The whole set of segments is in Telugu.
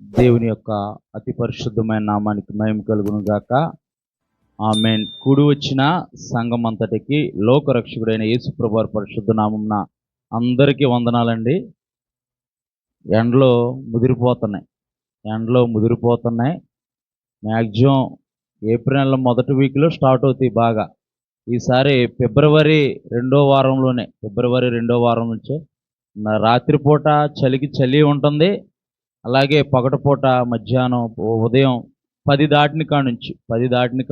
దేవుని యొక్క అతి పరిశుద్ధమైన నామానికి మహిమ కలుగును గాక. ఆమేన్. కూడి వచ్చిన సంఘం అంతటికి లోకరక్షకుడైన యేసుప్రభు వారి పరిశుద్ధ నామమున అందరికీ వందనాలండి. ఎండలో ముదిరిపోతున్నాయి. మ్యాక్సిమం ఏప్రిల్ నెల మొదటి వీక్లో స్టార్ట్ అవుతాయి బాగా. ఈసారి ఫిబ్రవరి రెండో వారం నుంచే రాత్రిపూట చలి ఉంటుంది. అలాగే పగటిపూట మధ్యాహ్నం ఉదయం 10 దాటిన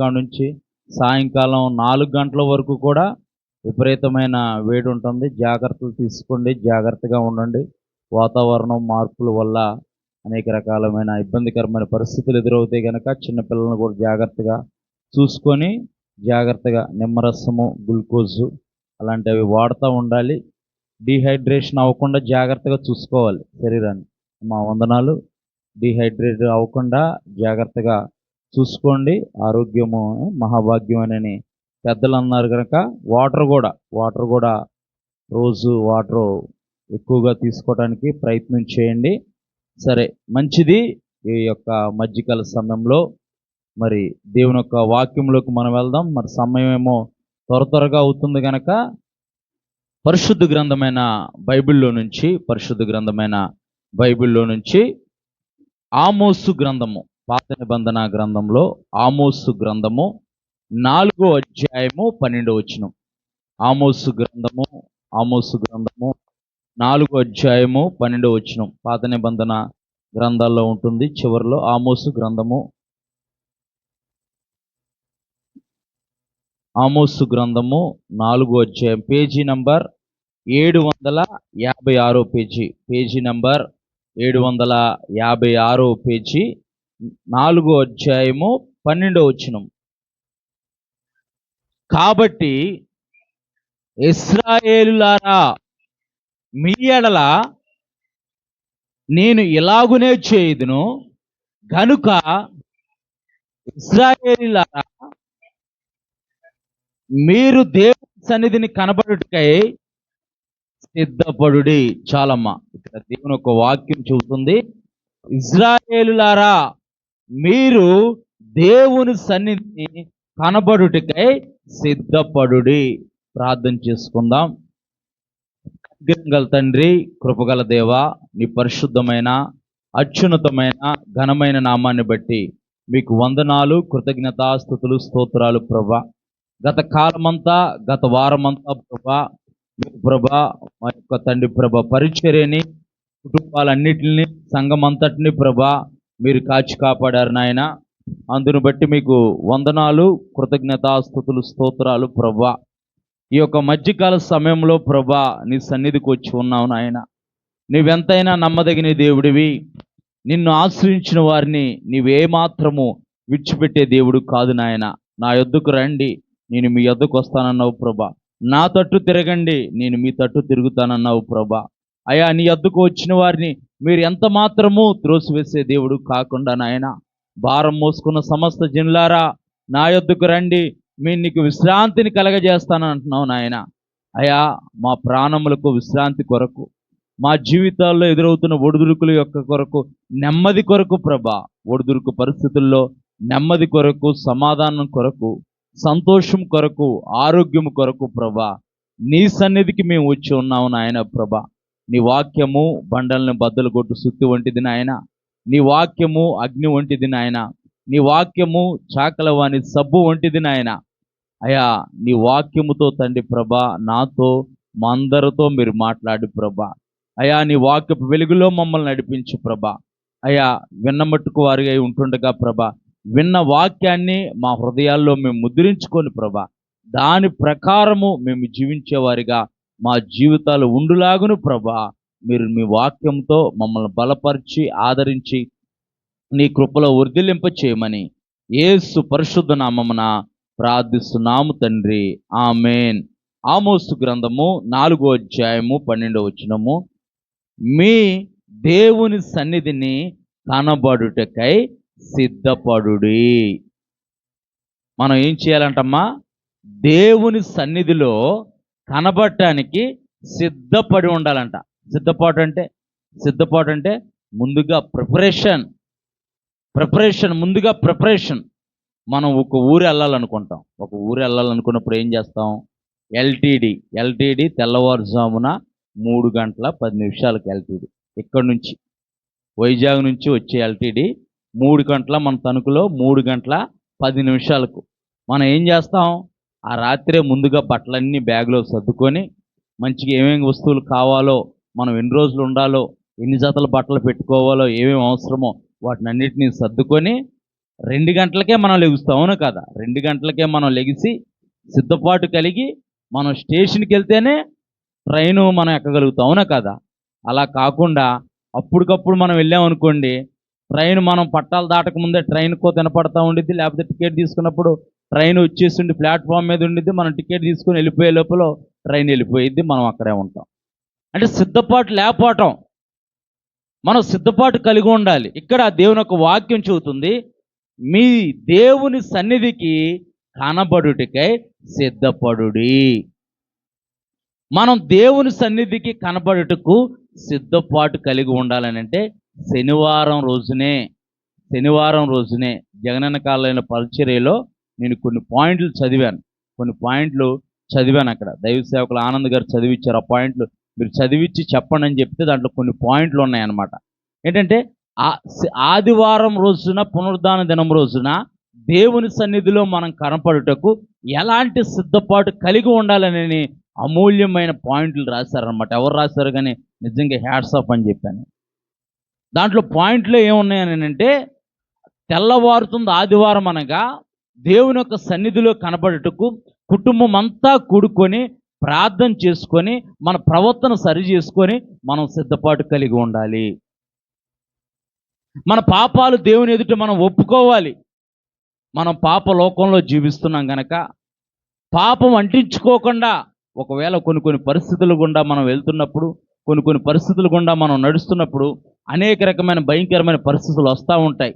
కాడ నుంచి సాయంకాలం 4 గంటల వరకు కూడా విపరీతమైన వేడి ఉంటుంది. జాగ్రత్తలు తీసుకోండి, జాగ్రత్తగా ఉండండి. వాతావరణం మార్పుల వల్ల అనేక రకాలమైన ఇబ్బందికరమైన పరిస్థితులు ఎదురవుతాయి కనుక చిన్నపిల్లలను కూడా జాగ్రత్తగా చూసుకొని జాగ్రత్తగా నిమ్మరసము, గ్లూకోజు అలాంటివి వాడుతూ ఉండాలి. డీహైడ్రేషన్ అవ్వకుండా జాగ్రత్తగా చూసుకోవాలి శరీరాన్ని. మా వందనాలు. డీహైడ్రేట్ అవ్వకుండా జాగ్రత్తగా చూసుకోండి. ఆరోగ్యము మహాభాగ్యమని పెద్దలు అన్నారు కనుక వాటర్ కూడా రోజు వాటర్ ఎక్కువగా తీసుకోవడానికి ప్రయత్నం చేయండి. సరే, మంచిది. ఈ యొక్క మధ్యకాల సమయంలో మరి దేవుని యొక్క వాక్యంలోకి మనం వెళ్దాం. మరి సమయం ఏమో త్వరగా అవుతుంది కనుక పరిశుద్ధ గ్రంథమైన బైబిల్లో నుంచి ఆమోసు గ్రంథము, పాత నిబంధన గ్రంథంలో ఆమోసు గ్రంథము 4వ అధ్యాయము 12వ వచనం. ఆమోసు గ్రంథము 4వ అధ్యాయము 12వ వచనం పాత నిబంధన గ్రంథాల్లో ఉంటుంది. చివరిలో ఆమోసు గ్రంథము 4వ అధ్యాయం, page number 756 page number 756 page, 4వ అధ్యాయము 12వ వచనం. కాబట్టి ఇశ్రాయేలులారా, మీ ఎడల నేను ఇలాగునే చేయుదును గనుక ఇశ్రాయేలులారా, మీరు దేవుని సన్నిధిని కనబడుటకై సిద్ధపడుడి. చాలమ్మా, ఇక్కడ దేవుని ఒక వాక్యం చెబుతుంది. ఇశ్రాయేలులారా, మీరు దేవుని సన్నిధిని కనబడుటకై సిద్ధపడుడి. ప్రార్థన చేసుకుందాం. గల తండ్రి, కృపగల దేవా, నీ పరిశుద్ధమైన అత్యున్నతమైన ఘనమైన నామాన్ని బట్టి మీకు వందనాలు, కృతజ్ఞతాస్తుతులు, స్తోత్రాలు ప్రభా. గత వారమంతా ప్రభా మా యొక్క తండ్రి ప్రభా పరిచర్యని, కుటుంబాలన్నిటిని, సంఘం అంతటిని ప్రభా మీరు కాచి కాపాడారు నాయన. అందును బట్టి మీకు వందనాలు, కృతజ్ఞతాస్తుతులు, స్తోత్రాలు ప్రభా. ఈ యొక్క మధ్యకాల సమయంలో ప్రభా నీ సన్నిధికి వచ్చి ఉన్నావు నాయన. నీవెంతైనా నమ్మదగిన దేవుడివి. నిన్ను ఆశ్రయించిన వారిని నీవేమాత్రము విడిచిపెట్టే దేవుడు కాదు నాయన. నా యొద్దకు రండి, నేను మీ యొద్దకు వస్తానన్నావు ప్రభా. నా తట్టు తిరగండి, నేను మీ తట్టు తిరుగుతానన్నావు ప్రభా. అయా, నీ యొద్దకు వచ్చిన వారిని మీరు ఎంత మాత్రము త్రోసివేసే దేవుడు కాకుండా నాయన, భారం మోసుకున్న సమస్త జనులారా నా యొద్దకు రండి, మీరు నీకు విశ్రాంతిని కలగజేస్తానంటున్నావు నాయన. అయా, మా ప్రాణములకు విశ్రాంతి కొరకు, మా జీవితాల్లో ఎదురవుతున్న ఒడిదుడుకుల యొక్క కొరకు, నెమ్మది కొరకు ప్రభా, ఒడిదుడుకు పరిస్థితుల్లో నెమ్మది కొరకు, సమాధానం కొరకు, సంతోషం కొరకు, ఆరోగ్యం కొరకు ప్రభా నీ సన్నిధికి మేము వచ్చి ఉన్నాము నాయన. ప్రభా, నీ వాక్యము బండల్ని బద్దలు కొట్టు సుత్తి వంటిది నాయన. నీ వాక్యము అగ్ని వంటిది నాయన. నీ వాక్యము చాకలవాణి సబ్బు వంటిది నాయన. అయా, నీ వాక్యముతో తండ్రి ప్రభా నాతో, మా అందరితో మీరు మాట్లాడి ప్రభా. అయా, నీ వాక్యపు వెలుగులో మమ్మల్ని నడిపించు ప్రభా. అయా, విన్నమట్టుకు వారిగా ఉంటుండగా ప్రభా, విన్న వాక్యాన్ని మా హృదయాల్లో మేము ముద్రించుకొని ప్రభా, దాని ప్రకారము మేము జీవించేవారిగా మా జీవితాలు ఉండులాగును ప్రభా. మీరు మీ వాక్యంతో మమ్మల్ని బలపరిచి ఆదరించి నీ కృపలో వర్ధిల్లింప చేయమని యేసు పరిశుద్ధ నామమున ప్రార్థిస్తున్నాము తండ్రి, ఆమేన్. ఆమోసు గ్రంథము 4వ అధ్యాయము 12వ వచనము. మీ దేవుని సన్నిధిని కనబడుటకై సిద్ధపడుడి. మనం ఏం చేయాలంటమ్మా? దేవుని సన్నిధిలో కనబడటానికి సిద్ధపడి ఉండాలంట. సిద్ధపాటు అంటే ముందుగా ప్రిపరేషన్, ముందుగా ప్రిపరేషన్. మనం ఒక ఊరు వెళ్ళాలనుకుంటాం. ఒక ఊరు వెళ్ళాలనుకున్నప్పుడు ఏం చేస్తాం? ఎల్టీడీ తెల్లవారుజామున 3:10 ఎల్టీడీ. ఇక్కడి నుంచి వైజాగ్ నుంచి వచ్చే ఎల్టీడీ 3 గంటల, మన తణుకులో 3:10 మనం ఏం చేస్తాం? ఆ రాత్రే ముందుగా బట్టలన్నీ బ్యాగ్లో సర్దుకొని, మంచిగా ఏమేమి వస్తువులు కావాలో, మనం ఎన్ని రోజులు ఉండాలో, ఎన్ని జతల బట్టలు పెట్టుకోవాలో, ఏమేమి అవసరమో వాటినన్నిటినీ సర్దుకొని 2 గంటలకే మనం లెగుస్తాం. అవునా కదా? 2 గంటలకే మనం లెగిసి సిద్ధపాటు కలిగి మనం స్టేషన్కి వెళ్తేనే ట్రైను మనం ఎక్కగలుగుతాం. అవునా కదా? అలా కాకుండా అప్పటికప్పుడు మనం వెళ్ళామనుకోండి, ట్రైన్ మనం పట్టాలు దాటకముందే ట్రైన్కో తినపడతా ఉండిద్ది, లేకపోతే టికెట్ తీసుకున్నప్పుడు ట్రైన్ వచ్చేసిండి ప్లాట్ఫామ్ మీద ఉండిద్ది, మనం టికెట్ తీసుకొని వెళ్ళిపోయే లోపల ట్రైన్ వెళ్ళిపోయిద్ది, మనం అక్కడే ఉంటాం. అంటే సిద్ధపాటు లేకపోవటం. మనం సిద్ధపాటు కలిగి ఉండాలి. ఇక్కడ దేవుని యొక్క వాక్యం చెబుతుంది, మీ దేవుని సన్నిధికి కనబడుటకై సిద్ధపడుడి. మనం దేవుని సన్నిధికి కనబడుటకు సిద్ధపాటు కలిగి ఉండాలని అంటే శనివారం రోజునే జగనన్న కాలైన పరిచర్యలో నేను కొన్ని పాయింట్లు చదివాను అక్కడ. దైవ సేవకులు ఆనంద్ గారు చదివిచ్చారు. ఆ పాయింట్లు మీరు చదివిచ్చి చెప్పండి అని చెప్తే దాంట్లో కొన్ని పాయింట్లు ఉన్నాయన్నమాట. ఏంటంటే ఆదివారం రోజున, పునరుద్ధాన దినం రోజున దేవుని సన్నిధిలో మనం కనపడుటకు ఎలాంటి సిద్ధపాటు కలిగి ఉండాలని అమూల్యమైన పాయింట్లు రాశారనమాట. ఎవరు రాశారు కానీ నిజంగా హ్యాట్స్ ఆఫ్ అని చెప్పాను. దాంట్లో పాయింట్లు ఏమున్నాయని అంటే, తెల్లవారుతుంది ఆదివారం అనగా దేవుని యొక్క సన్నిధిలో కనబడుటకు కుటుంబం అంతా కూడుకొని ప్రార్థన చేసుకొని మన ప్రవర్తన సరి చేసుకొని మనం సిద్ధపాటు కలిగి ఉండాలి. మన పాపాలు దేవుని ఎదుట మనం ఒప్పుకోవాలి. మనం పాప లోకంలో జీవిస్తున్నాం గనక పాపం అంటించుకోకుండా, ఒకవేళ కొన్ని పరిస్థితుల గుండా మనం వెళ్తున్నప్పుడు, కొన్ని పరిస్థితుల గుండా మనం నడుస్తున్నప్పుడు అనేక రకమైన భయంకరమైన పరిస్థితులు వస్తూ ఉంటాయి,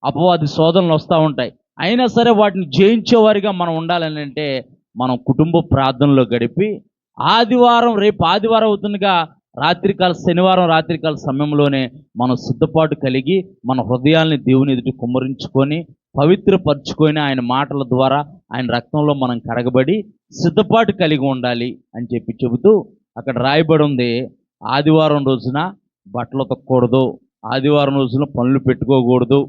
అపవాది శోధనలు వస్తూ ఉంటాయి. అయినా సరే వాటిని జయించేవారిగా మనం ఉండాలని అంటే మనం కుటుంబ ప్రార్థనలో గడిపి రేపు ఆదివారం అవుతుందిగా శనివారం రాత్రికాల సమయంలోనే మనం సిద్ధపాటు కలిగి మన హృదయాల్ని దేవుని ఎదుటి కుమ్మరించుకొని పవిత్రపరచుకొని ఆయన మాటల ద్వారా ఆయన రక్తంలో మనం కడగబడి సిద్ధపాటు కలిగి ఉండాలి అని చెబుతూ అక్కడ రాయబడి ఉంది, ఆదివారం రోజున బట్టలు ఉతకకూడదు, ఆదివారం రోజున పనులు పెట్టుకోకూడదు.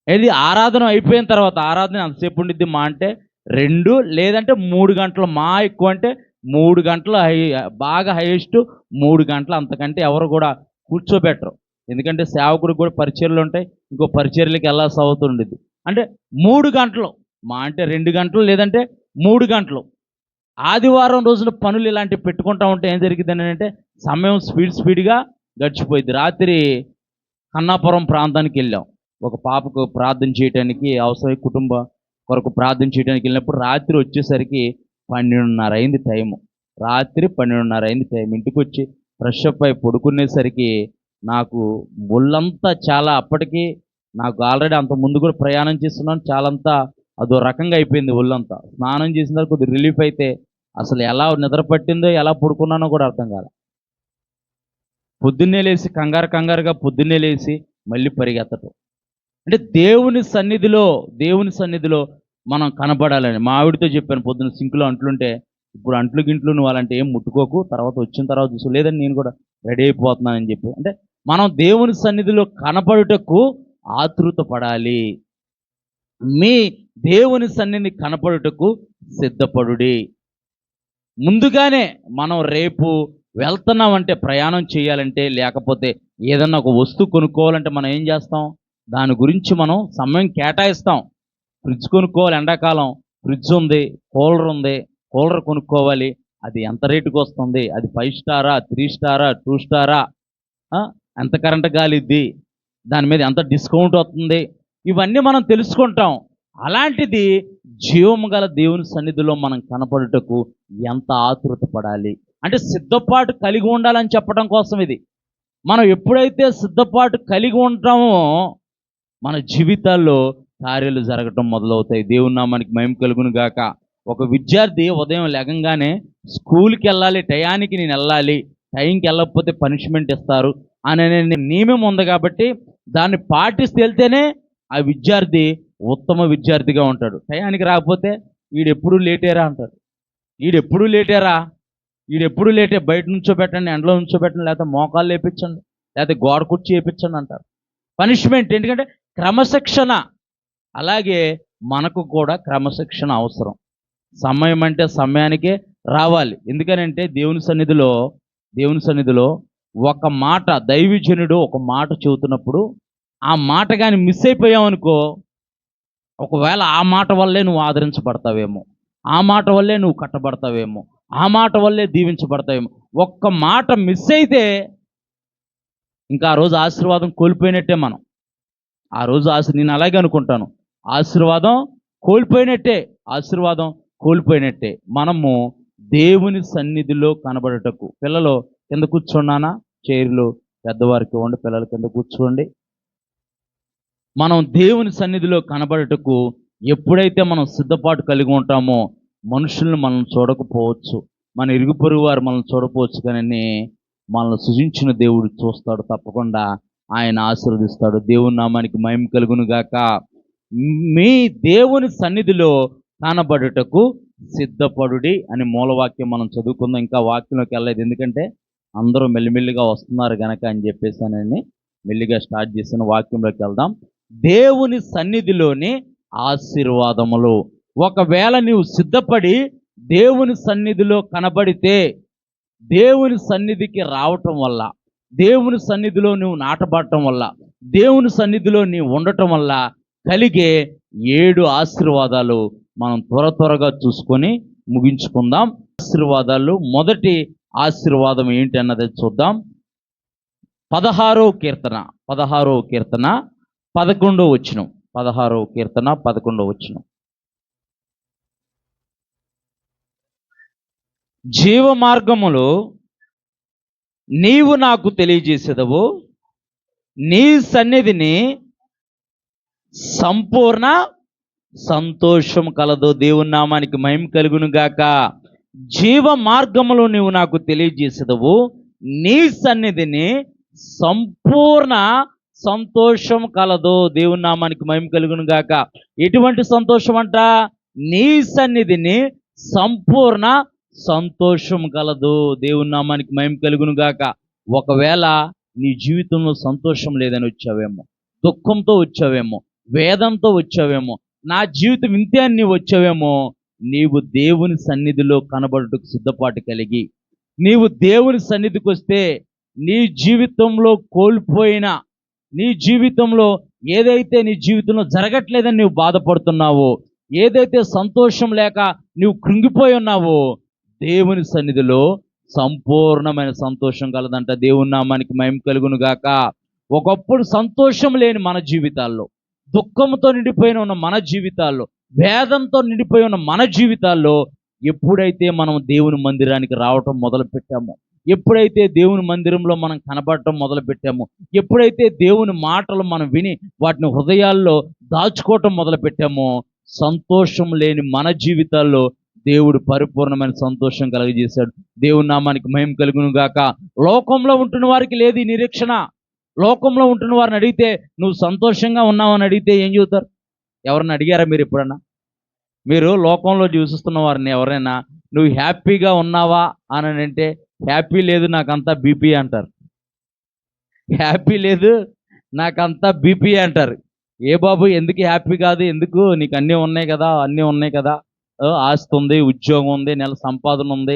ఇది ఆరాధన అయిపోయిన తర్వాత, ఆరాధన అంతసేపు ఉండిద్ది మా అంటే 2 లేదంటే 3 గంటలు, మా ఎక్కువ అంటే 3 గంటలు, బాగా హైయెస్ట్ 3 గంటలు, అంతకంటే ఎవరు కూడా కూర్చోబెట్టరు. ఎందుకంటే సేవకుడికి కూడా పరిచర్యలు ఉంటాయి, ఇంకో పరిచర్యలకి వెళ్ళాల్సి అవుతుండేది. అంటే 3 గంటలు, మా అంటే 2 గంటలు లేదంటే 3 గంటలు. ఆదివారం రోజున పనులు ఇలాంటివి పెట్టుకుంటా ఉంటే ఏం జరిగింది అంటే సమయం స్పీడ్గా గడిచిపోయింది. రాత్రి కన్నాపురం ప్రాంతానికి వెళ్ళాం. ఒక పాపకు ప్రార్థన చేయడానికి అవసరమై కుటుంబ కొరకు ప్రార్థన చేయడానికి వెళ్ళినప్పుడు రాత్రి వచ్చేసరికి 12:30 అయింది టైము. రాత్రి 12:30 అయింది టైం. ఇంటికి వచ్చి ఫ్రెష్ అప్ అయి పడుకునేసరికి నాకు ఒళ్ళంతా చాలా, అప్పటికి నాకు ఆల్రెడీ అంత ముందు కూడా ప్రయాణం చేస్తున్నాను, చాలంతా అదో రకంగా అయిపోయింది ఒళ్ళంతా. స్నానం చేసిన తర్వాత కొద్దిగా రిలీఫ్ అయితే అసలు ఎలా నిద్ర పట్టిందో ఎలా పడుకున్నానో కూడా అర్థం కాదు. పొద్దున్నే లేచి కంగారుగా పొద్దున్నే లేచి మళ్ళీ పరిగెత్తటం. అంటే దేవుని సన్నిధిలో మనం కనబడాలని మా ఆవిడతో చెప్పాను. పొద్దున్న సింకులో అంట్లుంటే, ఇప్పుడు అంట్లు గింట్లు నువ్వు అలాంటి ఏం ముట్టుకోకు, తర్వాత వచ్చిన తర్వాత చూసు, లేదని నేను కూడా రెడీ అయిపోతున్నానని చెప్పి. అంటే మనం దేవుని సన్నిధిలో కనపడుటకు ఆతృత పడాలి. మీ దేవుని సన్నిధిని కనపడుటకు సిద్ధపడుడి. ముందుగానే మనం రేపు వెళ్తున్నామంటే, ప్రయాణం చేయాలంటే, లేకపోతే ఏదన్నా ఒక వస్తువు కొనుక్కోవాలంటే మనం ఏం చేస్తాం? దాని గురించి మనం సమయం కేటాయిస్తాం. ఫ్రిడ్జ్ కొనుక్కోవాలి, ఎండాకాలం ఫ్రిడ్జ్ ఉంది, కూలర్ కొనుక్కోవాలి. అది ఎంత రేటుకి వస్తుంది? అది 5 స్టారా, 3 స్టారా, 2 స్టారా, ఎంత కరెంట్ గాలిద్ది, దాని మీద ఎంత డిస్కౌంట్ వస్తుంది, ఇవన్నీ మనం తెలుసుకుంటాం. అలాంటిది జీవము గల దేవుని సన్నిధిలో మనం కనపడుటకు ఎంత ఆతృత పడాలి అంటే సిద్ధపాటు కలిగి ఉండాలని చెప్పడం కోసం ఇది. మనం ఎప్పుడైతే సిద్ధపాటు కలిగి ఉంటామో మన జీవితాల్లో కార్యాలు జరగటం మొదలవుతాయి. దేవుని నామానికి మహిమ కలుగును గాక. ఒక విద్యార్థి ఉదయం లేగంగానే స్కూల్కి వెళ్ళాలి, టయానికి నేను వెళ్ళాలి, టైంకి వెళ్ళకపోతే పనిష్మెంట్ ఇస్తారు అనే నియమం ఉంది. కాబట్టి దాన్ని పాటిస్తే వెళ్తేనే ఆ విద్యార్థి ఉత్తమ విద్యార్థిగా ఉంటాడు. టయానికి రాకపోతే వీడెప్పుడు లేటేరా అంటారు. వీడెప్పుడు లేటేరా, వీడెప్పుడు లేటే, బయట నుంచోబెట్టండి, ఎండలో నుంచోబెట్టండి, లేకపోతే మోకాలు లేపించండి, లేకపోతే గోడ కుర్చీ వేయించండి అంటారు. పనిష్మెంట్. ఎందుకంటే క్రమశిక్షణ. అలాగే మనకు కూడా క్రమశిక్షణ అవసరం. సమయం అంటే సమయానికే రావాలి. ఎందుకనంటే దేవుని సన్నిధిలో ఒక మాట, దైవజనుడు ఒక మాట చెబుతున్నప్పుడు ఆ మాట కానీ మిస్ అయిపోయావనుకో, ఒకవేళ ఆ మాట వల్లే నువ్వు ఆదరించబడతావేమో, ఆ మాట వల్లే నువ్వు కట్టబడతావేమో, ఆ మాట వల్లే దీవించబడతావేమో. ఒక్క మాట మిస్ అయితే ఇంకా ఆ రోజు ఆశీర్వాదం కోల్పోయినట్టే. మనం ఆ రోజు నేను అలాగే అనుకుంటాను, ఆశీర్వాదం కోల్పోయినట్టే, ఆశీర్వాదం కోల్పోయినట్టే. మనము దేవుని సన్నిధిలో కనబడటకు, పిల్లలు కింద కూర్చున్నానా, చైర్లు పెద్దవారికి ఇవ్వండి, పిల్లల కింద కూర్చోండి. మనం దేవుని సన్నిధిలో కనబడటకు ఎప్పుడైతే మనం సిద్ధపాటు కలిగి ఉంటామో, మనుషుల్ని మనం చూడకపోవచ్చు, మన ఇరుగు పొరుగు వారు మనం చూడకపోవచ్చు, కానీ మనల్ని సృజించిన దేవుడు చూస్తాడు. తప్పకుండా ఆయన ఆశీర్వదిస్తాడు. దేవుని నామానికి మహిమ కలుగును గాక. మీ దేవుని సన్నిధిలో కనబడుటకు సిద్ధపడుడి అని మూలవాక్యం మనం చదువుకుందాం. ఇంకా వాక్యంలోకి వెళ్ళలేదు, ఎందుకంటే అందరూ మెల్లిమెల్లిగా వస్తున్నారు గనక అని చెప్పేసానని మెల్లిగా స్టార్ట్ చేసిన వాక్యంలోకి వెళ్దాం. దేవుని సన్నిధిలోని ఆశీర్వాదములు. ఒకవేళ నీవు సిద్ధపడి దేవుని సన్నిధిలో కనబడితే, దేవుని సన్నిధికి రావటం వల్ల, దేవుని సన్నిధిలో నువ్వు నాటబడటం వల్ల, దేవుని సన్నిధిలో నీవు ఉండటం వల్ల కలిగే 7 ఆశీర్వాదాలు మనం త్వరగా చూసుకొని ముగించుకుందాం. ఆశీర్వాదాలు, మొదటి ఆశీర్వాదం ఏంటి అన్నది చూద్దాం. 16వ కీర్తన 11వ వచనం. 16వ కీర్తన 11వ వచనం. జీవ మార్గములు నీవు నాకు తెలియజేసేదవు, నీ సన్నిధిని సంపూర్ణ సంతోషం కలదు. దేవుని నామానికి మహిమ కలుగును గాక. జీవ మార్గములు నీవు నాకు తెలియజేసేదవు, నీ సన్నిధిని సంపూర్ణ సంతోషం కలదు. దేవుని నామానికి మహిమ కలుగును గాక. ఎటువంటి సంతోషం అంట? నీ సన్నిధిని సంపూర్ణ సంతోషం కలదు. దేవుని నామానికి మహిమ కలుగును గాక. ఒకవేళ నీ జీవితంలో సంతోషం లేదని వచ్చావేమో, దుఃఖంతో వచ్చావేమో, వేదంతో వచ్చావేమో, నా జీవితం ఇంతే అని నీవు వచ్చావేమో, నీవు దేవుని సన్నిధిలో కనబడుటకు సిద్ధపాటు కలిగి, నీవు దేవుని సన్నిధికి వస్తే నీ జీవితంలో కోల్పోయిన, నీ జీవితంలో ఏదైతే నీ జీవితంలో జరగట్లేదని నీవు బాధపడుతున్నావో, ఏదైతే సంతోషం లేక నీవు కృంగిపోయి ఉన్నావో, దేవుని సన్నిధిలో సంపూర్ణమైన సంతోషం కలదంట. దేవుని నామానికి మహిమ కలుగును గాక. ఒకప్పుడు సంతోషం లేని మన జీవితాల్లో, దుఃఖంతో నిండిపోయిన ఉన్న మన జీవితాల్లో, వేదంతో నిండిపోయి ఉన్న మన జీవితాల్లో ఎప్పుడైతే మనం దేవుని మందిరానికి రావటం మొదలు పెట్టామో, ఎప్పుడైతే దేవుని మందిరంలో మనం కనబడటం మొదలు పెట్టామో, ఎప్పుడైతే దేవుని మాటలు మనం విని వాటిని హృదయాల్లో దాచుకోవటం మొదలు పెట్టామో, సంతోషం లేని మన జీవితాల్లో దేవుడు పరిపూర్ణమైన సంతోషం కలుగజేశాడు. దేవుని నామానికి మహిమ కలుగును గాక. లోకంలో ఉంటున్న వారికి లేదు ఈ నిరీక్షణ. లోకంలో ఉంటున్న వారిని అడిగితే నువ్వు సంతోషంగా ఉన్నావు అని అడిగితే ఏం చెబుతారు? ఎవరిని అడిగారా మీరు ఎప్పుడన్నా? మీరు లోకంలో జీవిస్తున్న వారిని ఎవరైనా నువ్వు హ్యాపీగా ఉన్నావా అని అంటే, హ్యాపీ లేదు నాకంతా బీపీ అంటారు. హ్యాపీ లేదు నాకంతా బీపీ అంటారు. ఏ బాబు, ఎందుకు హ్యాపీ కాదు? ఎందుకు? నీకు అన్నీ ఉన్నాయి కదా, ఆస్తి ఉంది, ఉద్యోగం ఉంది, నెల సంపాదన ఉంది,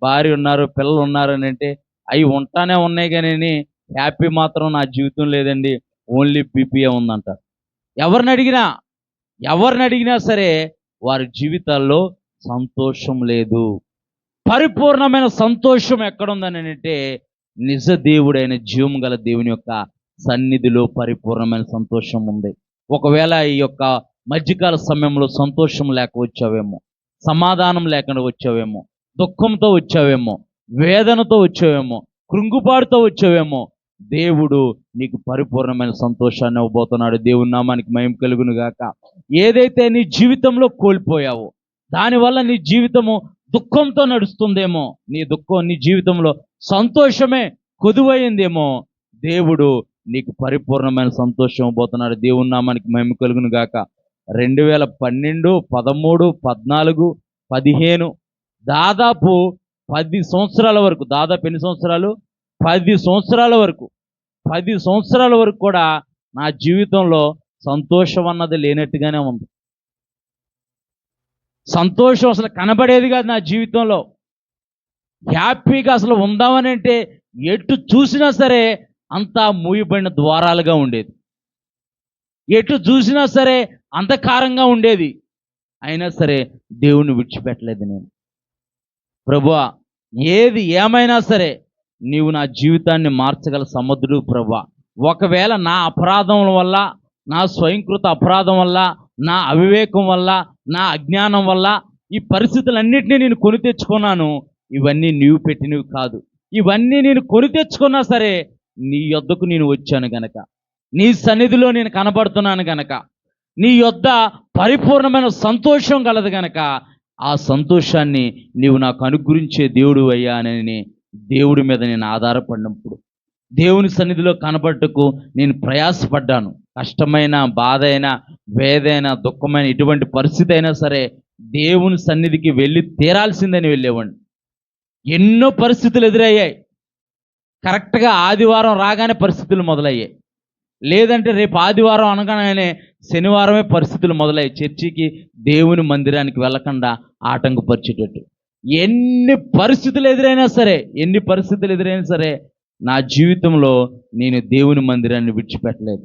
భార్య ఉన్నారు, పిల్లలు ఉన్నారు అని అంటే, అవి ఉంటానే ఉన్నాయి కానీ హ్యాపీ మాత్రం నా జీవితం లేదండి, ఓన్లీ బీపీఏ ఉందంటారు. ఎవరిని అడిగినా సరే వారి జీవితాల్లో సంతోషం లేదు. పరిపూర్ణమైన సంతోషం ఎక్కడుందని అంటే, నిజ దేవుడైన జీవం గల దేవుని యొక్క సన్నిధిలో పరిపూర్ణమైన సంతోషం ఉంది. ఒకవేళ ఈ యొక్క మధ్యకాల సమయంలో సంతోషం లేక వచ్చావేమో, సమాధానం లేకుండా వచ్చావేమో, దుఃఖంతో వచ్చావేమో, వేదనతో వచ్చావేమో, కృంగుపాటుతో వచ్చావేమో, దేవుడు నీకు పరిపూర్ణమైన సంతోషాన్ని ఇవ్వబోతున్నాడు. దేవుని నామానికి మహిమ కలుగును గాక. ఏదైతే నీ జీవితంలో కోల్పోయావో, దానివల్ల నీ జీవితము దుఃఖంతో నడుస్తుందేమో, నీ జీవితంలో సంతోషమే కొదువైందేమో, దేవుడు నీకు పరిపూర్ణమైన సంతోషం ఇవ్వబోతున్నాడు. దేవుని నామానికి మహిమ కలుగును గాక. 2012, 13, 14, 15 దాదాపు 10 సంవత్సరాల వరకు, దాదాపు ఎన్ని సంవత్సరాలు? 10 సంవత్సరాల వరకు, 10 సంవత్సరాల వరకు కూడా నా జీవితంలో సంతోషం అన్నది లేనట్టుగానే ఉంది. సంతోషం అసలు కనబడేది కాదు నా జీవితంలో. హ్యాపీగా అసలు ఉందామని అంటే ఎటు చూసినా సరే అంతా మూయబడిన ద్వారాలుగా ఉండేది. ఎటు చూసినా సరే అంధకారంగా ఉండేది. అయినా సరే దేవుణ్ణి విడిచిపెట్టలేదు నేను. ప్రభువా, ఏది ఏమైనా సరే నీవు నా జీవితాన్ని మార్చగల సమర్థుడు ప్రభువా. ఒకవేళ నా అపరాధం వల్ల, నా స్వయంకృత అపరాధం వల్ల, నా అవివేకం వల్ల, నా అజ్ఞానం వల్ల ఈ పరిస్థితులన్నింటినీ నేను కొని తెచ్చుకున్నాను. ఇవన్నీ నీవు పెట్టినవి కాదు. ఇవన్నీ నేను కొని తెచ్చుకున్నా సరే నీ యొద్దకు నేను వచ్చాను గనక, నీ సన్నిధిలో నేను కనబడుతున్నాను గనక, నీ యొద్ద పరిపూర్ణమైన సంతోషం కలదు గనక, ఆ సంతోషాన్ని నీవు నాకు అనుగ్రహించే దేవుడు అయ్యా అని దేవుడి మీద నేను ఆధారపడినప్పుడు, దేవుని సన్నిధిలో కనబడటకు నేను ప్రయాసపడ్డాను. కష్టమైన, బాధ అయినా, వేదైనా, దుఃఖమైన ఎటువంటి పరిస్థితి అయినా సరే దేవుని సన్నిధికి వెళ్ళి తీరాల్సిందని వెళ్ళేవాడిని. ఎన్నో పరిస్థితులు ఎదురయ్యాయి. కరెక్ట్గా ఆదివారం రాగానే పరిస్థితులు మొదలయ్యాయి. లేదంటే రేపు ఆదివారం అనగానే శనివారమే పరిస్థితులు మొదలయ్యాయి. చర్చికి, దేవుని మందిరానికి వెళ్ళకుండా ఆటంకపరిచేటట్టు ఎన్ని పరిస్థితులు ఎదురైనా సరే నా జీవితంలో నేను దేవుని మందిరాన్ని విడిచిపెట్టలేదు.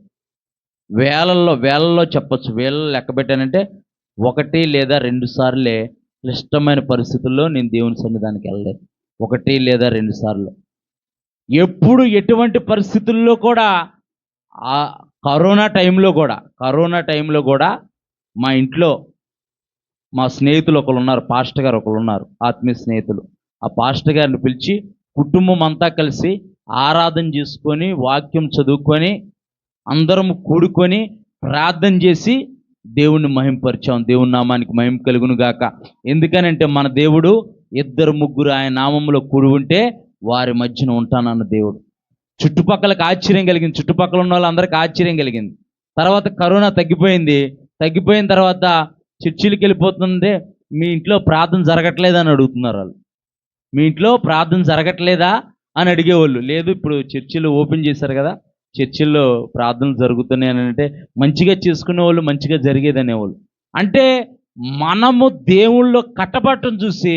వేలల్లో చెప్పచ్చు. వేలలో లెక్క పెట్టానంటే 1 లేదా 2 సార్లే క్లిష్టమైన పరిస్థితుల్లో నేను దేవుని సన్నిధానికి వెళ్ళలేదు. 1 లేదా 2 సార్లు. ఎప్పుడు ఎటువంటి పరిస్థితుల్లో కూడా ఆ కరోనా టైంలో కూడా మా ఇంట్లో మా స్నేహితులు ఒకరు ఉన్నారు, పాస్టర్ గారు ఒకరు ఉన్నారు, ఆత్మీయ స్నేహితులు. ఆ పాస్టర్ గారిని పిలిచి కుటుంబం అంతా కలిసి ఆరాధన చేసుకొని, వాక్యం చదువుకొని, అందరం కూడుకొని ప్రార్థన చేసి దేవుణ్ణి మహింపరిచాం. దేవుని నామానికి మహిమ కలుగును గాక. ఎందుకనంటే మన దేవుడు 2-3 ఆయన నామంలో కూడి ఉంటే వారి మధ్యన ఉంటానన్న దేవుడు. చుట్టుపక్కలకు ఆశ్చర్యం కలిగింది, చుట్టుపక్కల ఉన్న వాళ్ళందరికీ ఆశ్చర్యం కలిగింది. తర్వాత కరోనా తగ్గిపోయిన తర్వాత చర్చిలకు వెళ్ళిపోతుంది, మీ ఇంట్లో ప్రార్థన జరగట్లేదా అని అడుగుతున్నారు వాళ్ళు. మీ ఇంట్లో ప్రార్థన జరగట్లేదా అని అడిగేవాళ్ళు. లేదు, ఇప్పుడు చర్చిలు ఓపెన్ చేశారు కదా, చర్చిల్లో ప్రార్థనలు జరుగుతున్నాయి అని అంటే మంచిగా చేసుకునే వాళ్ళు, మంచిగా జరిగేదనేవాళ్ళు. అంటే మనము దేవుళ్ళో కట్టబట్టం చూసి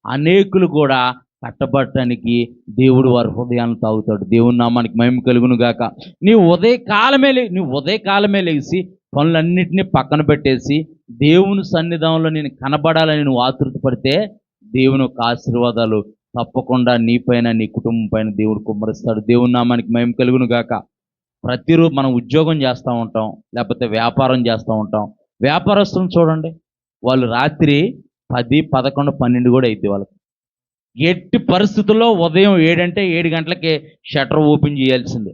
అనేకులు కూడా కట్టబట్టడానికి దేవుడు వారి హృదయాన్ని తాగుతాడు. దేవుని నామానికి మహిమ కలుగును గాక. నీవు ఉదయకాలమే లేచి పనులన్నింటినీ పక్కన పెట్టేసి దేవుని సన్నిధానంలో నేను కనబడాలని నువ్వు ఆతృత పడితే దేవుని యొక్క ఆశీర్వాదాలు తప్పకుండా నీపైన, నీ కుటుంబం పైన దేవుడు కుమ్మరిస్తాడు. దేవుని నామానికి మహిమ కలుగును గాక. ప్రతిరోజు మనం ఉద్యోగం చేస్తూ ఉంటాం, లేకపోతే వ్యాపారం చేస్తూ ఉంటాం. వ్యాపారస్తులను చూడండి, వాళ్ళు రాత్రి 10, 11, 12 కూడా అయితే వాళ్ళకి ఎట్టి పరిస్థితుల్లో ఉదయం 7 గంటలకే షట్టర్ ఓపెన్ చేయాల్సిందే.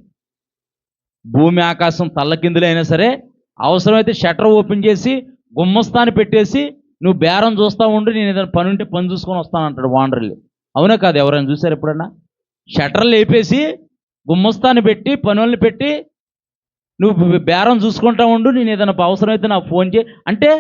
భూమి ఆకాశం తల్లకిందులైనా సరే అవసరమైతే షట్టర్ ఓపెన్ చేసి గుమ్మస్తాన్ని పెట్టేసి నువ్వు బేరం చూస్తూ ఉండి, నేను ఏదైనా పని ఉంటే పని చూసుకొని వస్తాను అంటాడు ఓనర్లు. అవునా కాదు? ఎవరైనా చూసారు ఎప్పుడన్నా? షట్టర్లు వేపేసి గుమ్మస్తాన్ని పెట్టి, పనుల్ని పెట్టి, నువ్వు బేరం చూసుకుంటా ఉండు, నేను ఏదైనా అవసరమైతే నాకు ఫోన్ చేయి అంటే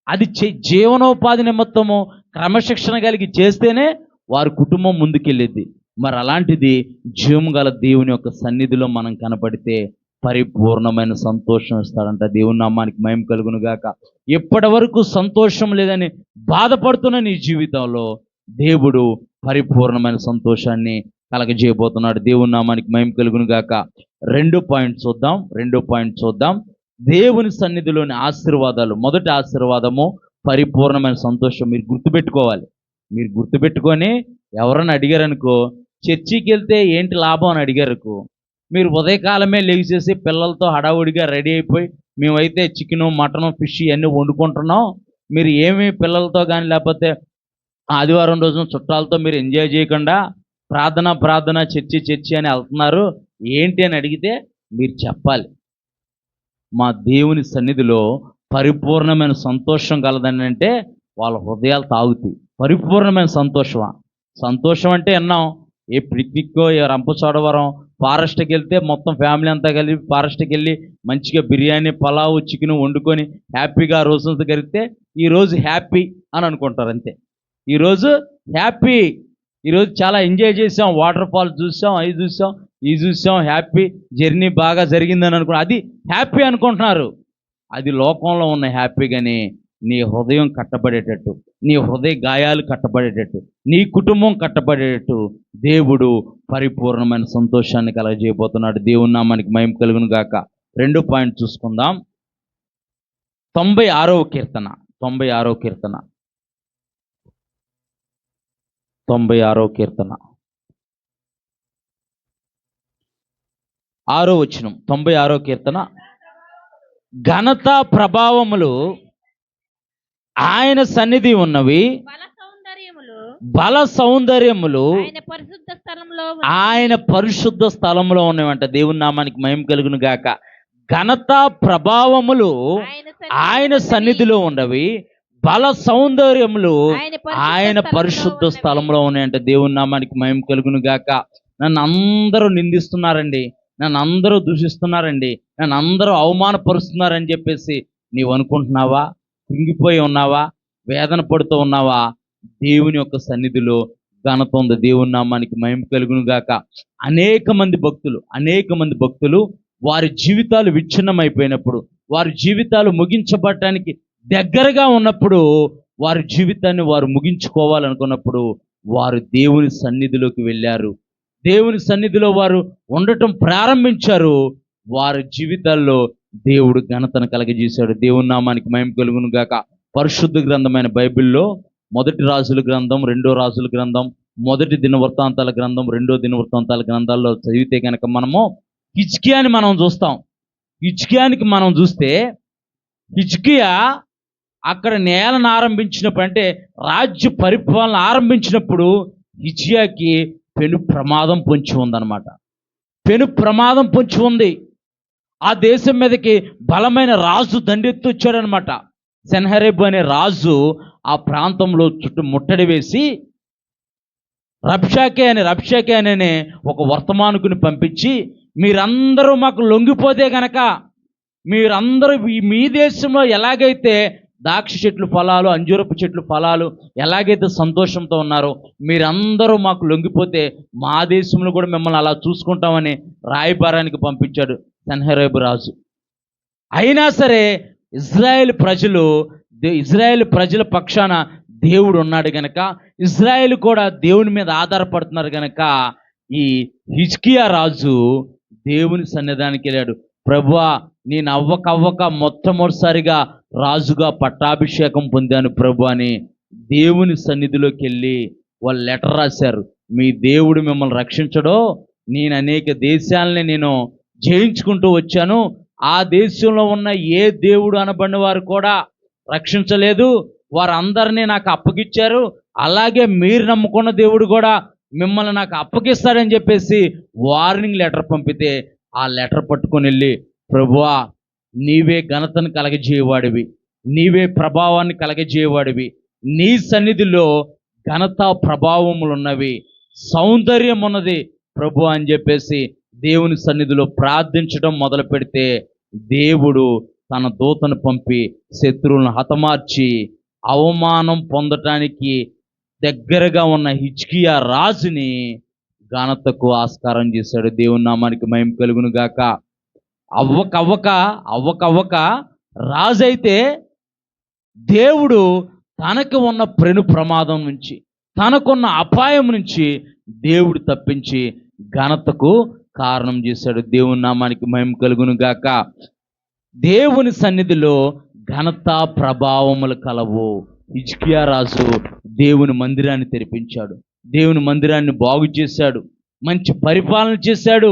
అది జీవనోపాధి నిమిత్తము క్రమశిక్షణ కలిగి చేస్తేనే వారి కుటుంబం ముందుకెళ్ళిద్ది. మరి అలాంటిది జీవం గల దేవుని యొక్క సన్నిధిలో మనం కనపడితే పరిపూర్ణమైన సంతోషం ఇస్తాడంట. దేవుని నామానికి మహిమ కలుగును గాక. ఇప్పటి వరకు సంతోషం లేదని బాధపడుతున్న నీ జీవితంలో దేవుడు పరిపూర్ణమైన సంతోషాన్ని కలగజేయబోతున్నాడు. దేవుని నామానికి మహిమ కలుగును గాక. 2 పాయింట్ చూద్దాం. దేవుని సన్నిధిలోని ఆశీర్వాదాలు. మొదటి ఆశీర్వాదము పరిపూర్ణమైన సంతోషం. మీరు గుర్తుపెట్టుకొని ఎవరైనా అడిగారనుకో, చర్చికి వెళ్తే ఏంటి లాభం అని అడిగారుకో, మీరు ఉదయకాలమే లేచేసి పిల్లలతో హడావుడిగా రెడీ అయిపోయి, మేమైతే చికెను, మటను, ఫిష్ ఇవన్నీ వండుకుంటున్నాం, మీరు ఏమి పిల్లలతో కానీ లేకపోతే ఆదివారం రోజున చుట్టాలతో మీరు ఎంజాయ్ చేయకుండా ప్రార్థన చర్చి అని వెళ్తున్నారు ఏంటి అని అడిగితే మీరు చెప్పాలి, మా దేవుని సన్నిధిలో పరిపూర్ణమైన సంతోషం కలదని అంటే వాళ్ళ హృదయాలు తాగుతాయి. పరిపూర్ణమైన సంతోషం అంటే విన్నాం, ఏ పిక్నిక్కో ఏ రంపచోడవరం ఫారెస్ట్కి వెళ్తే మొత్తం ఫ్యామిలీ అంతా కలిపి ఫారెస్ట్కి వెళ్ళి మంచిగా బిర్యానీ పలావు చికెన్ వండుకొని హ్యాపీగా ఆ రోజులతో గడిపితే ఈరోజు హ్యాపీ అని అనుకుంటారు అంతే. ఈరోజు హ్యాపీ, ఈరోజు చాలా ఎంజాయ్ చేసాం, వాటర్ ఫాల్స్ చూసాం, అవి చూసాం, ఇవి చూసాం, హ్యాపీ జర్నీ బాగా జరిగిందని అనుకున్నా, అది హ్యాపీ అనుకుంటున్నారు. అది లోకంలో ఉన్న హ్యాపీ. కానీ నీ హృదయం కట్టబడేటట్టు, నీ హృదయ గాయాలు కట్టబడేటట్టు, నీ కుటుంబం కట్టబడేటట్టు దేవుడు పరిపూర్ణమైన సంతోషాన్ని కలగజేయబోతున్నాడు. దేవుని నామానికి మహిమ కలుగును గాక. 2 పాయింట్ చూసుకుందాం. 96వ కీర్తన, 96వ కీర్తన, 96వ కీర్తన 6వ వచనం. 96వ కీర్తన. ఘనత ప్రభావములు ఆయన సన్నిధి ఉన్నవి, బల సౌందర్యములు ఆయన పరిశుద్ధ స్థలంలో ఉన్నవంట. దేవుని నామానికి మహిమ కలుగును గాక. ఘనత ప్రభావములు ఆయన సన్నిధిలో ఉన్నవి, బల సౌందర్యములు ఆయన పరిశుద్ధ స్థలంలో ఉన్నాయంట. దేవుని నామానికి మహిమ కలుగును గాక. నన్ను అందరూ నిందిస్తున్నారండి, నన్ను అందరూ దూషిస్తున్నారండి, నన్ను అందరూ అవమానపరుస్తున్నారని చెప్పేసి నీవు అనుకుంటున్నావా? కుంగిపోయి ఉన్నావా? వేదన పడుతూ ఉన్నావా? దేవుని యొక్క సన్నిధిలో ఘనత ఉంది. దేవుని నామానికి మహిమ కలుగును గాక. అనేక మంది భక్తులు వారి జీవితాలు విచ్ఛిన్నమైపోయినప్పుడు, వారి జీవితాలు ముగించబడటానికి దగ్గరగా ఉన్నప్పుడు, వారి జీవితాన్ని వారు ముగించుకోవాలనుకున్నప్పుడు వారు దేవుని సన్నిధిలోకి వెళ్ళారు. దేవుని సన్నిధిలో వారు ఉండటం ప్రారంభించారు. వారి జీవితాల్లో దేవుడు ఘనతను కలగజేశాడు. దేవుని నామానికి మహిమ కలుగును గాక. పరిశుద్ధ గ్రంథమైన బైబిల్లో 1 రాజుల గ్రంథం, 2 రాజుల గ్రంథం, 1 దినవృత్తాంతాల గ్రంథం, 2 దినవృత్తాంతాల గ్రంథాల్లో చదివితే కనుక మనము హిజ్కియాని మనం చూస్తాం. హిజ్కియానికి మనం చూస్తే, హిజ్కియా అక్కడ నేలను ఆరంభించినప్పుడు, అంటే రాజ్య పరిపాలన ఆరంభించినప్పుడు హిజ్కియాకి పెను ప్రమాదం పొంచి ఉందన్నమాట. పెను ప్రమాదం పొంచి ఉంది. ఆ దేశం మీదకి బలమైన రాజు దండెత్తి వచ్చాడనమాట. సెన్హెరీబు అనే రాజు ఆ ప్రాంతంలో చుట్టూ ముట్టడి వేసి రబ్షాకే అనే ఒక వర్తమానికుని పంపించి, మీరందరూ మాకు లొంగిపోతే గనక, మీరందరూ మీ దేశంలో ఎలాగైతే ద్రాక్ష చెట్లు ఫలాలు, అంజూరపు చెట్లు ఫలాలు ఎలాగైతే సంతోషంతో ఉన్నారో, మీరందరూ మాకు లొంగిపోతే మా దేశంలో కూడా మిమ్మల్ని అలా చూసుకుంటామని రాయబారానికి పంపించాడు సెన్హెరీబు రాజు. అయినా సరే ఇజ్రాయేల్ ప్రజల పక్షాన దేవుడు ఉన్నాడు గనక, ఇజ్రాయేల్ కూడా దేవుని మీద ఆధారపడుతున్నారు గనక, ఈ హిజ్కియా రాజు దేవుని సన్నిధానికి వెళ్ళాడు. ప్రభువా, నేను అవ్వక మొట్టమొదటిసారిగా రాజుగా పట్టాభిషేకం పొందాను ప్రభు అని దేవుని సన్నిధిలోకి వెళ్ళి వాళ్ళు లెటర్ రాశారు. మీ దేవుడు మిమ్మల్ని రక్షించడో, నేను అనేక దేశాలని నేను జయించుకుంటూ వచ్చాను, ఆ దేశంలో ఉన్న ఏ దేవుడు అనబడిన వారు కూడా రక్షించలేదు, వారందరినీ నాకు అప్పగిచ్చారు, అలాగే మీరు నమ్ముకున్న దేవుడు కూడా మిమ్మల్ని నాకు అప్పగిస్తాడని చెప్పేసి వార్నింగ్ లెటర్ పంపితే, ఆ లెటర్ పట్టుకొని వెళ్ళి, ప్రభువా, నీవే ఘనతను కలగజేయవాడివి, నీవే ప్రభావాన్ని కలగజేయవాడివి, నీ సన్నిధిలో ఘనత ప్రభావములు ఉన్నవి, సౌందర్యం ఉన్నది ప్రభు అని చెప్పేసి దేవుని సన్నిధిలో ప్రార్థించడం మొదలు పెడితే, దేవుడు తన దూతను పంపి శత్రువులను హతమార్చి అవమానం పొందటానికి దగ్గరగా ఉన్న హిజ్కియా రాజుని ఘనతకు ఆస్కారం చేశాడు. దేవుని నామానికి మహిమ కలుగును గాక. అవ్వక రాజైతే దేవుడు తనకు ఉన్న పెను ప్రమాదం నుంచి, తనకున్న అపాయం నుంచి దేవుడు తప్పించి ఘనతకు కారణం చేశాడు. దేవుని నామానికి మహిమ కలుగును గాక. దేవుని సన్నిధిలో ఘనత ప్రభావములు కలవు. హిజ్కియా రాజు దేవుని మందిరాన్ని తెరిపించాడు, దేవుని మందిరాన్ని బాగు చేశాడు, మంచి పరిపాలన చేశాడు.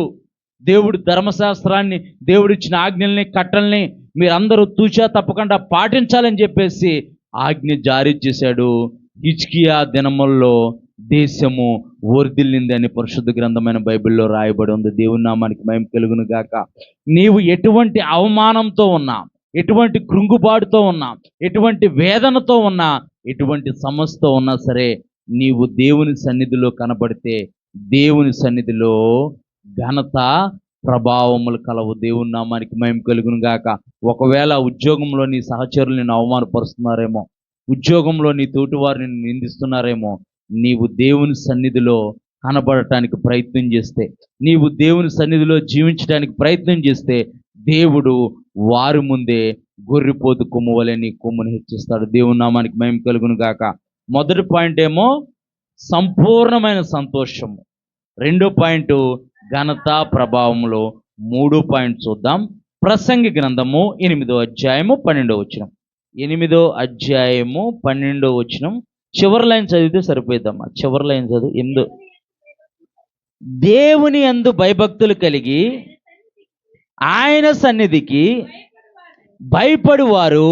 దేవుడు ధర్మశాస్త్రాన్ని, దేవుడిచ్చిన ఆజ్ఞల్ని, కట్టల్ని మీరందరూ తూచా తప్పకుండా పాటించాలని చెప్పేసి ఆజ్ఞ జారీ చేశాడు. హిజ్కియా దినముల్లో దేశము వర్ధిల్లింది అని పరిశుద్ధ గ్రంథమైన బైబిల్లో రాయబడి ఉంది. దేవుని నామానికి మహిమ కలుగును గాక. నీవు ఎటువంటి అవమానంతో ఉన్నా, ఎటువంటి కృంగుబాటుతో ఉన్నా, ఎటువంటి వేదనతో ఉన్నా, ఎటువంటి సమస్యతో ఉన్నా సరే, నీవు దేవుని సన్నిధిలో కనబడితే దేవుని సన్నిధిలో ఘనత ప్రభావములు కలవు. దేవుని నామానికి మహిమ కలుగును గాక. ఒకవేళ ఉద్యోగంలో నీ సహచరులు నిన్ను అవమానపరుస్తున్నారేమో, ఉద్యోగంలో నీ తోటివారు నిన్ను నిందిస్తున్నారేమో, నీవు దేవుని సన్నిధిలో కనబడటానికి ప్రయత్నం చేస్తే, నీవు దేవుని సన్నిధిలో జీవించడానికి ప్రయత్నం చేస్తే, దేవుడు వారి ముందే గొర్రెపోతు కొమ్ము వలె నీ కొమ్మును హెచ్చిస్తాడు. దేవుని నామానికి మహిమ కలుగును గాక. మొదటి పాయింట్ ఏమో సంపూర్ణమైన సంతోషము, రెండో పాయింట్ ఘనత ప్రభావములో, మూడో పాయింట్ చూద్దాం. ప్రసంగి గ్రంథము 8వ అధ్యాయము 12వ వచనం. 8వ అధ్యాయము 12వ వచనం చివరి లైన్ చదివితే సరిపోయిద్దమ్మా. చివరి లైన్ చదువు. దేవుని యందు భయభక్తులు కలిగి ఆయన సన్నిధికి భయపడి వారు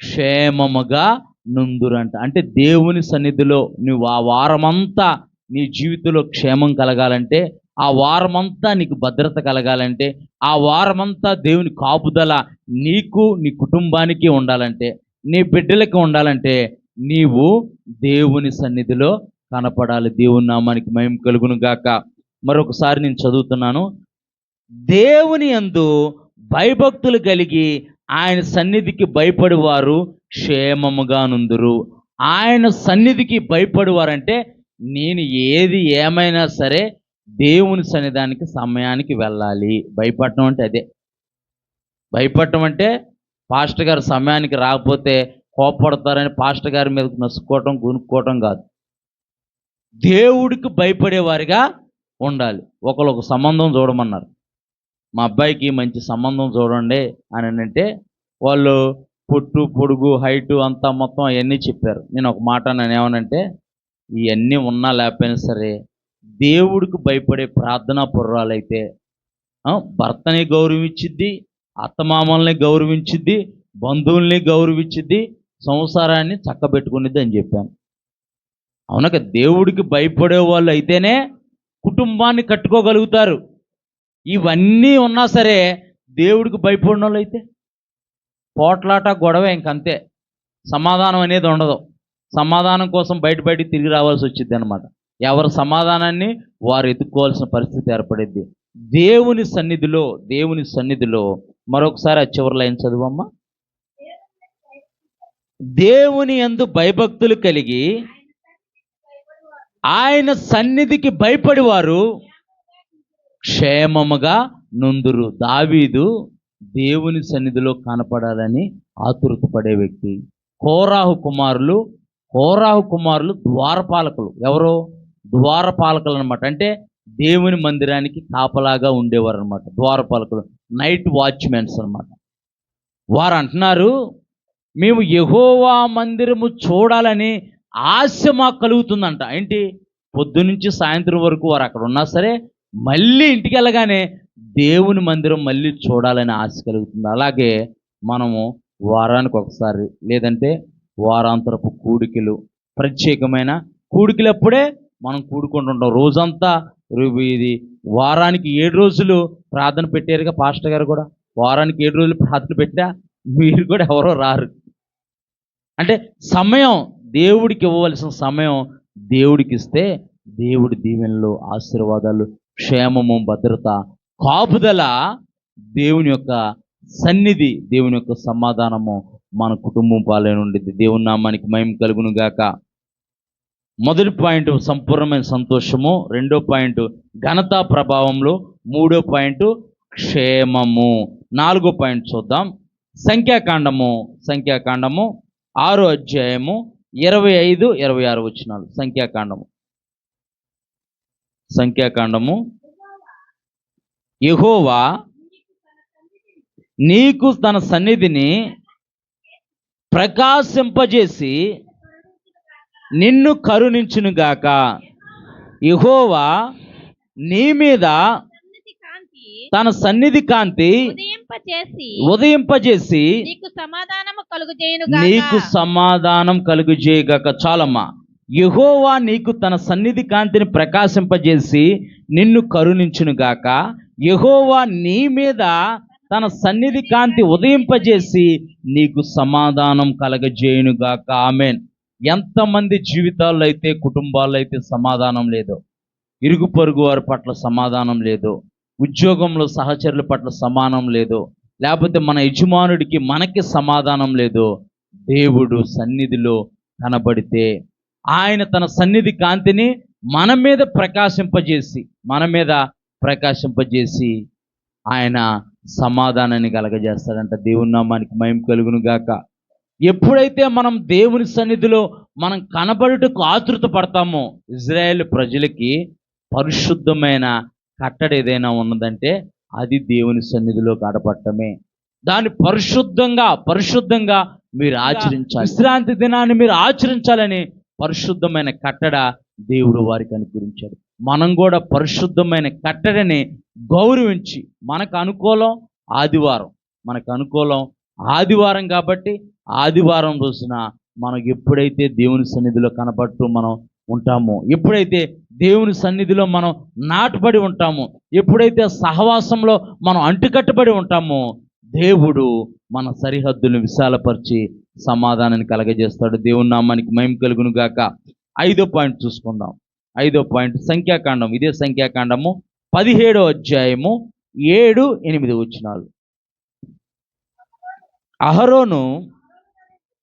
క్షేమముగా నుందురంట. అంటే దేవుని సన్నిధిలో నువ్వు ఆ వారమంతా నీ జీవితంలో క్షేమం కలగాలంటే, ఆ వారమంతా నీకు భద్రత కలగాలంటే, ఆ వారమంతా దేవుని కాపుదల నీకు నీ కుటుంబానికి ఉండాలంటే, నీ బిడ్డలకి ఉండాలంటే, నీవు దేవుని సన్నిధిలో కనపడాలి. దేవుని నామానికి మహిమ కలుగును గాక. మరొకసారి నేను చదువుతున్నాను. దేవుని యందు భయభక్తులు కలిగి ఆయన సన్నిధికి భయపడి వారు క్షేమముగా నుందురు. ఆయన సన్నిధికి భయపడివారంటే, నేను ఏది ఏమైనా సరే దేవుని సన్నిధానికి సమయానికి వెళ్ళాలి. భయపడటం అంటే అదే. భయపడటం అంటే పాస్టర్ గారు సమయానికి రాకపోతే కోపడతారని పాస్టర్ గారి మీద నసుక్కోవటం, గునుక్కోవటం కాదు. దేవుడికి భయపడేవారిగా ఉండాలి. ఒక సంబంధం చూడమన్నారు. మా అబ్బాయికి మంచి సంబంధం చూడండి అని అంటే, వాళ్ళు పొట్టు పొడుగు హైటు అంతా మొత్తం అవన్నీ చెప్పారు. నేను ఒక మాట ఏమనంటే, ఇవన్నీ ఉన్నా లేకపోయినా సరే దేవుడికి భయపడే ప్రార్థనా పుర్రాలైతే భర్తని గౌరవించిద్ది, అత్తమామల్ని గౌరవించిద్ది, బంధువుల్ని గౌరవించిద్ది, సంసారాన్ని చక్కబెట్టుకునిద్ది అని చెప్పాను. అవునక దేవుడికి భయపడే వాళ్ళు అయితేనే కుటుంబాన్ని కట్టుకోగలుగుతారు. ఇవన్నీ ఉన్నా సరే దేవుడికి భయపడిన వాళ్ళు అయితే పోట్లాట గొడవ ఇంకంతే. సమాధానం అనేది ఉండదు. సమాధానం కోసం బయటికి తిరిగి రావాల్సి వచ్చింది అనమాట. ఎవరి సమాధానాన్ని వారు ఎదుర్కోవాల్సిన పరిస్థితి ఏర్పడిద్ది. దేవుని సన్నిధిలో మరొకసారి ఆ చివరి లైన్ చదువమ్మా. దేవుని యందు భయభక్తులు కలిగి ఆయన సన్నిధికి భయపడి వారు క్షేమముగా నుందురు. దావీదు దేవుని సన్నిధిలో కనపడాలని ఆతురతపడే వ్యక్తి. కోరాహు కుమారులు ద్వారపాలకులు. ఎవరో ద్వారపాలకులు అనమాట. అంటే దేవుని మందిరానికి కాపలాగా ఉండేవారు అనమాట. ద్వారపాలకులు, నైట్ వాచ్మెన్స్ అనమాట. వారు అంటున్నారు, మేము యెహోవా మందిరము చూడాలని ఆశ మాకు కలుగుతుందంట. ఏంటి, పొద్దునుంచి సాయంత్రం వరకు వారు అక్కడ ఉన్నా సరే మళ్ళీ ఇంటికి వెళ్ళగానే దేవుని మందిరం మళ్ళీ చూడాలని ఆశ కలుగుతుంది. అలాగే మనము వారానికి ఒకసారి లేదంటే వారాంతరపు కూడికలు, ప్రత్యేకమైన కూడికలప్పుడే మనం కూడుకుంటుంటాం. రోజంతా ఇది వారానికి 7 రోజులు ప్రార్థన పెట్టారుగా పాస్టర్ గారు కూడా. వారానికి 7 రోజులు ప్రార్థన పెట్టా, మీరు కూడా ఎవరో రారు. అంటే సమయం, దేవుడికి ఇవ్వవలసిన సమయం దేవుడికి ఇస్తే దేవుడి దీవెనలు, ఆశీర్వాదాలు, క్షేమము, భద్రత, కాపుదల, దేవుని యొక్క సన్నిధి, దేవుని యొక్క సమాధానము మన కుటుంబం పాలన ఉండిద్ది. దేవుని నామానికి మహిమ కలుగును గాక. మొదటి పాయింట్ సంపూర్ణమైన సంతోషము, రెండో పాయింట్ ఘనత ప్రభావంలో, మూడో పాయింట్ క్షేమము, నాలుగో పాయింట్ చూద్దాం. సంఖ్యాకాండము 6వ అధ్యాయము 25, 26 వచనాలు. సంఖ్యాకాండము యెహోవా నీకు తన సన్నిధిని ప్రకాశింపజేసి నిన్ను కరుణించునుగాక. యెహోవా నీ మీద తన సన్నిధి కాంతి ఉదయింపజేసి నీకు సమాధానం కలుగుజేయగాక. చాలమ్మా. యెహోవా నీకు తన సన్నిధి కాంతిని ప్రకాశింపజేసి నిన్ను కరుణించునుగాక. యెహోవా నీ మీద తన సన్నిధి కాంతి ఉదయింపజేసి నీకు సమాధానం కలగజేయునుగాక. ఆమేన్. ఎంతమంది జీవితాల్లో అయితే, కుటుంబాల్లో అయితే సమాధానం లేదు. ఇరుగు పొరుగు వారి పట్ల సమాధానం లేదు, ఉద్యోగంలో సహచరుల పట్ల సమానం లేదు, లేకపోతే మన యజమానుడికి మనకి సమాధానం లేదు. దేవుడు సన్నిధిలో కనబడితే ఆయన తన సన్నిధి కాంతిని మన మీద ప్రకాశింపజేసి ఆయన సమాధానాన్ని కలగజేస్తాడంట. దేవుని నామానికి మహిమ కలుగును గాక. ఎప్పుడైతే మనం దేవుని సన్నిధిలో మనం కనబడుటకు ఆతృత పడతామో, ఇజ్రాయేల్ ప్రజలకి పరిశుద్ధమైన కట్టడి ఏదైనా ఉన్నదంటే అది దేవుని సన్నిధిలో కనపడటమే. దాన్ని పరిశుద్ధంగా మీరు ఆచరించాలి. విశ్రాంతి దినాన్ని మీరు ఆచరించాలని పరిశుద్ధమైన కట్టడ దేవుడు వారికి అనుగ్రహించాడు. మనం కూడా పరిశుద్ధమైన కట్టడని గౌరవించి, మనకు అనుకూలం ఆదివారం కాబట్టి ఆదివారం రోజున మనం ఎప్పుడైతే దేవుని సన్నిధిలో కనబడుతూ మనం ఉంటామో, ఎప్పుడైతే దేవుని సన్నిధిలో మనం నాటుబడి ఉంటామో, ఎప్పుడైతే సహవాసంలో మనం అంటుకట్టుబడి ఉంటామో, దేవుడు మన సరిహద్దులను విశాలపరిచి సమాధానాన్ని కలగజేస్తాడు. దేవుని నామానికి మహిమ కలుగును గాక. 5వ పాయింట్ చూసుకుందాం. 5వ పాయింట్ సంఖ్యాకాండం, ఇదే సంఖ్యాకాండము 17వ అధ్యాయము 7-8 వచనాలు.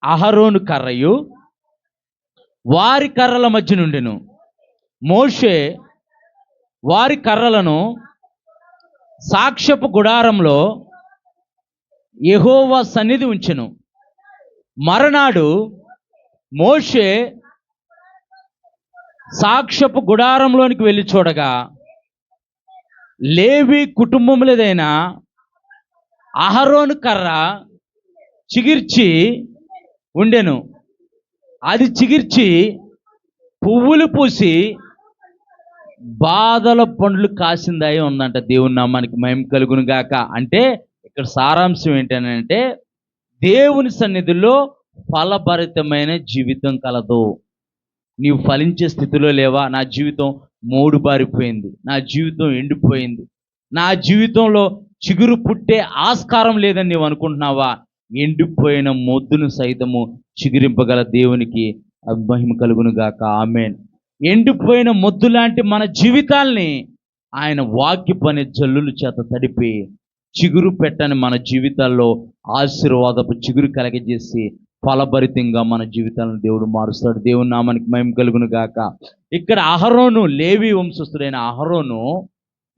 అహరోను కర్రయు వారి కర్రల మధ్య నుండెను. మోషే వారి కర్రలను సాక్ష్యపు గుడారంలో యెహోవా సన్నిధి ఉంచెను. మరునాడు మోషే సాక్ష్యపు గుడారంలోనికి వెళ్ళి చూడగా, లేవి కుటుంబములదైన అహరోను కర్ర చిగిర్చి ఉండెను. అది చిగిర్చి పువ్వులు పూసి బాధల పండ్లు కాసిందాయి ఉందంట. దేవుని నామానికి మహిమ కలుగును గాక. అంటే ఇక్కడ సారాంశం ఏంటంటే, దేవుని సన్నిధిలో ఫలభరితమైన జీవితం కలదు. నీవు ఫలించే స్థితిలో లేవా? నా జీవితం మోడుబారిపోయింది, నా జీవితం ఎండిపోయింది, నా జీవితంలో చిగురు పుట్టే ఆస్కారం లేదని నీవు అనుకుంటున్నావా? ఎండిపోయిన మొద్దును సైతము చిగురింపగల దేవునికి మహిమ కలుగును గాక. ఆమేన్. ఎండిపోయిన మొద్దు లాంటి మన జీవితాల్ని ఆయన వాక్యపు అనే జల్లుల చేత తడిపి చిగురు పెట్టని మన జీవితాల్లో ఆశీర్వాదపు చిగురు కలగజేసి ఫలభరితంగా మన జీవితాలను దేవుడు మారుస్తాడు. దేవుని నామానికి మహిమ కలుగును గాక. ఇక్కడ అహరోను, లేవి వంశస్థుడైన అహరోను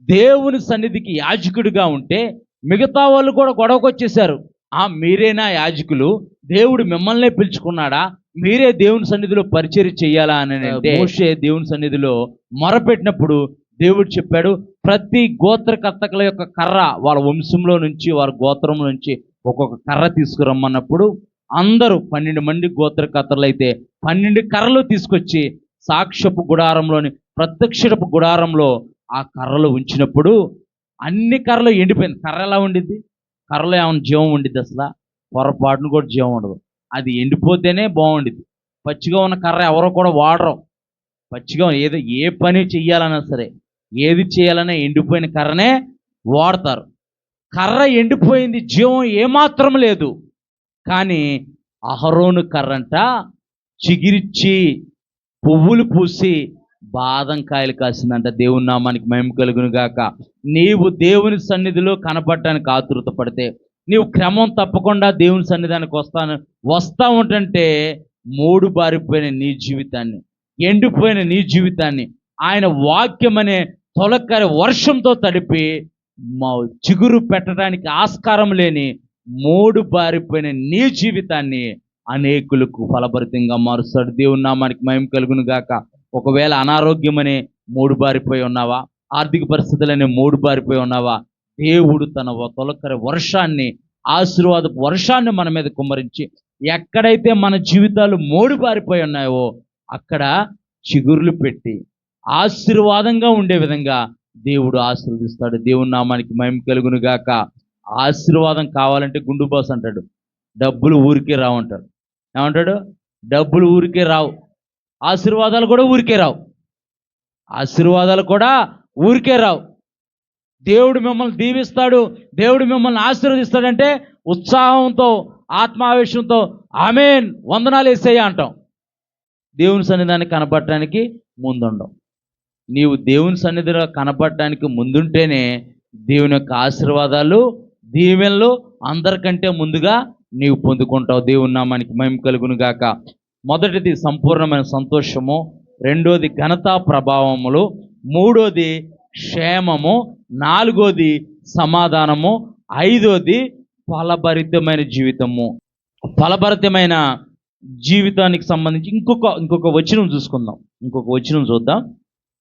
దేవుని సన్నిధికి యాజకుడిగా ఉంటే మిగతా వాళ్ళు కూడా గొడవకొచ్చేశారు. మీరేనా యాజకులు? దేవుడు మిమ్మల్నే పిలుచుకున్నాడా? మీరే దేవుని సన్నిధిలో పరిచర్య చెయ్యాలా అని అంటే, మోషే దేవుని సన్నిధిలో మొరపెట్టినప్పుడు దేవుడు చెప్పాడు, ప్రతి గోత్రకర్తకుల యొక్క కర్ర, వాళ్ళ వంశంలో నుంచి, వారి గోత్రం నుంచి ఒక్కొక్క కర్ర తీసుకురమ్మన్నప్పుడు అందరూ 12 మంది గోత్రకర్తలు అయితే 12 కర్రలు తీసుకొచ్చి సాక్ష్యపు గుడారంలోని ప్రత్యక్షపు గుడారంలో ఆ కర్రలు ఉంచినప్పుడు అన్ని కర్రలు ఎండిపోయింది. కర్ర ఎలా ఉండిద్ది? కర్రలో ఏమైనా జీవం ఉండిద్ది? అసలు పొరపాటును కూడా జీవం ఉండదు. అది ఎండిపోతేనే బాగుండిద్ది. పచ్చిగా ఉన్న కర్ర ఎవరో కూడా వాడరు. పచ్చిగా ఏ పని చెయ్యాలన్నా సరే, ఏది చేయాలన్నా ఎండిపోయిన కర్రనే వాడతారు. కర్ర ఎండిపోయింది, జీవం ఏమాత్రం లేదు. కానీ అహరోను కర్రంట చిగిరిచ్చి పువ్వులు పూసి బాదం కాయలు కాసిందంట. దేవుని నామానికి మహిమ కలుగును గాక. నీవు దేవుని సన్నిధిలో కనపడటానికి ఆతృత పడితే, నీవు క్రమం తప్పకుండా దేవుని సన్నిధానికి వస్తా ఉంటుంటే, మూడు బారిపోయిన నీ జీవితాన్ని, ఎండిపోయిన నీ జీవితాన్ని ఆయన వాక్యం అనే తొలకరి వర్షంతో తడిపి చిగురు పెట్టడానికి ఆస్కారం లేని మూడు బారిపోయిన నీ జీవితాన్ని అనేకులకు ఫలభరితంగా మారుస్తాడు. దేవుని నామానికి మహిమ కలుగును గాక. ఒకవేళ అనారోగ్యం అనే మూడు బారిపోయి ఉన్నావా? ఆర్థిక పరిస్థితులనే మూడు బారిపోయి ఉన్నావా? దేవుడు తన తొలకరి వర్షాన్ని, ఆశీర్వాదపు వర్షాన్ని మన మీద కుమ్మరించి, ఎక్కడైతే మన జీవితాలు మూడు బారిపోయి ఉన్నాయో అక్కడ చిగురులు పెట్టి ఆశీర్వాదంగా ఉండే విధంగా దేవుడు ఆశీర్వదిస్తాడు. దేవుని నామానికి మహిమ కలుగును గాక. ఆశీర్వాదం కావాలంటే గుండు బాస్ అంటాడు, డబ్బులు ఊరికే రావు అంటాడు. ఏమంటాడు? డబ్బులు ఊరికే రావు, ఆశీర్వాదాలు కూడా ఊరికే రావు. ఆశీర్వాదాలు కూడా ఊరికే రావు. దేవుడు మిమ్మల్ని దీవిస్తాడు, దేవుడు మిమ్మల్ని ఆశీర్వదిస్తాడంటే ఉత్సాహంతో, ఆత్మావేశంతో ఆమేన్ వందనాలు యేసయ్యా అంటాం. దేవుని సన్నిధానికి కనపడటానికి ముందుండం. నీవు దేవుని సన్నిధిలో కనపడటానికి ముందుంటేనే దేవుని యొక్క ఆశీర్వాదాలు, దీవెనలు అందరికంటే ముందుగా నీవు పొందుకుంటావు. దేవుని నామానికి మహిమ కలుగును గాక. మొదటిది సంపూర్ణమైన సంతోషము, రెండోది ఘనత ప్రభావములు, మూడోది క్షేమము, నాలుగోది సమాధానము, ఐదోది ఫలభరితమైన జీవితము. ఫలభరితమైన జీవితానికి సంబంధించి ఇంకొక వచనం చూసుకుందాం. ఇంకొక వచనం చూద్దాం.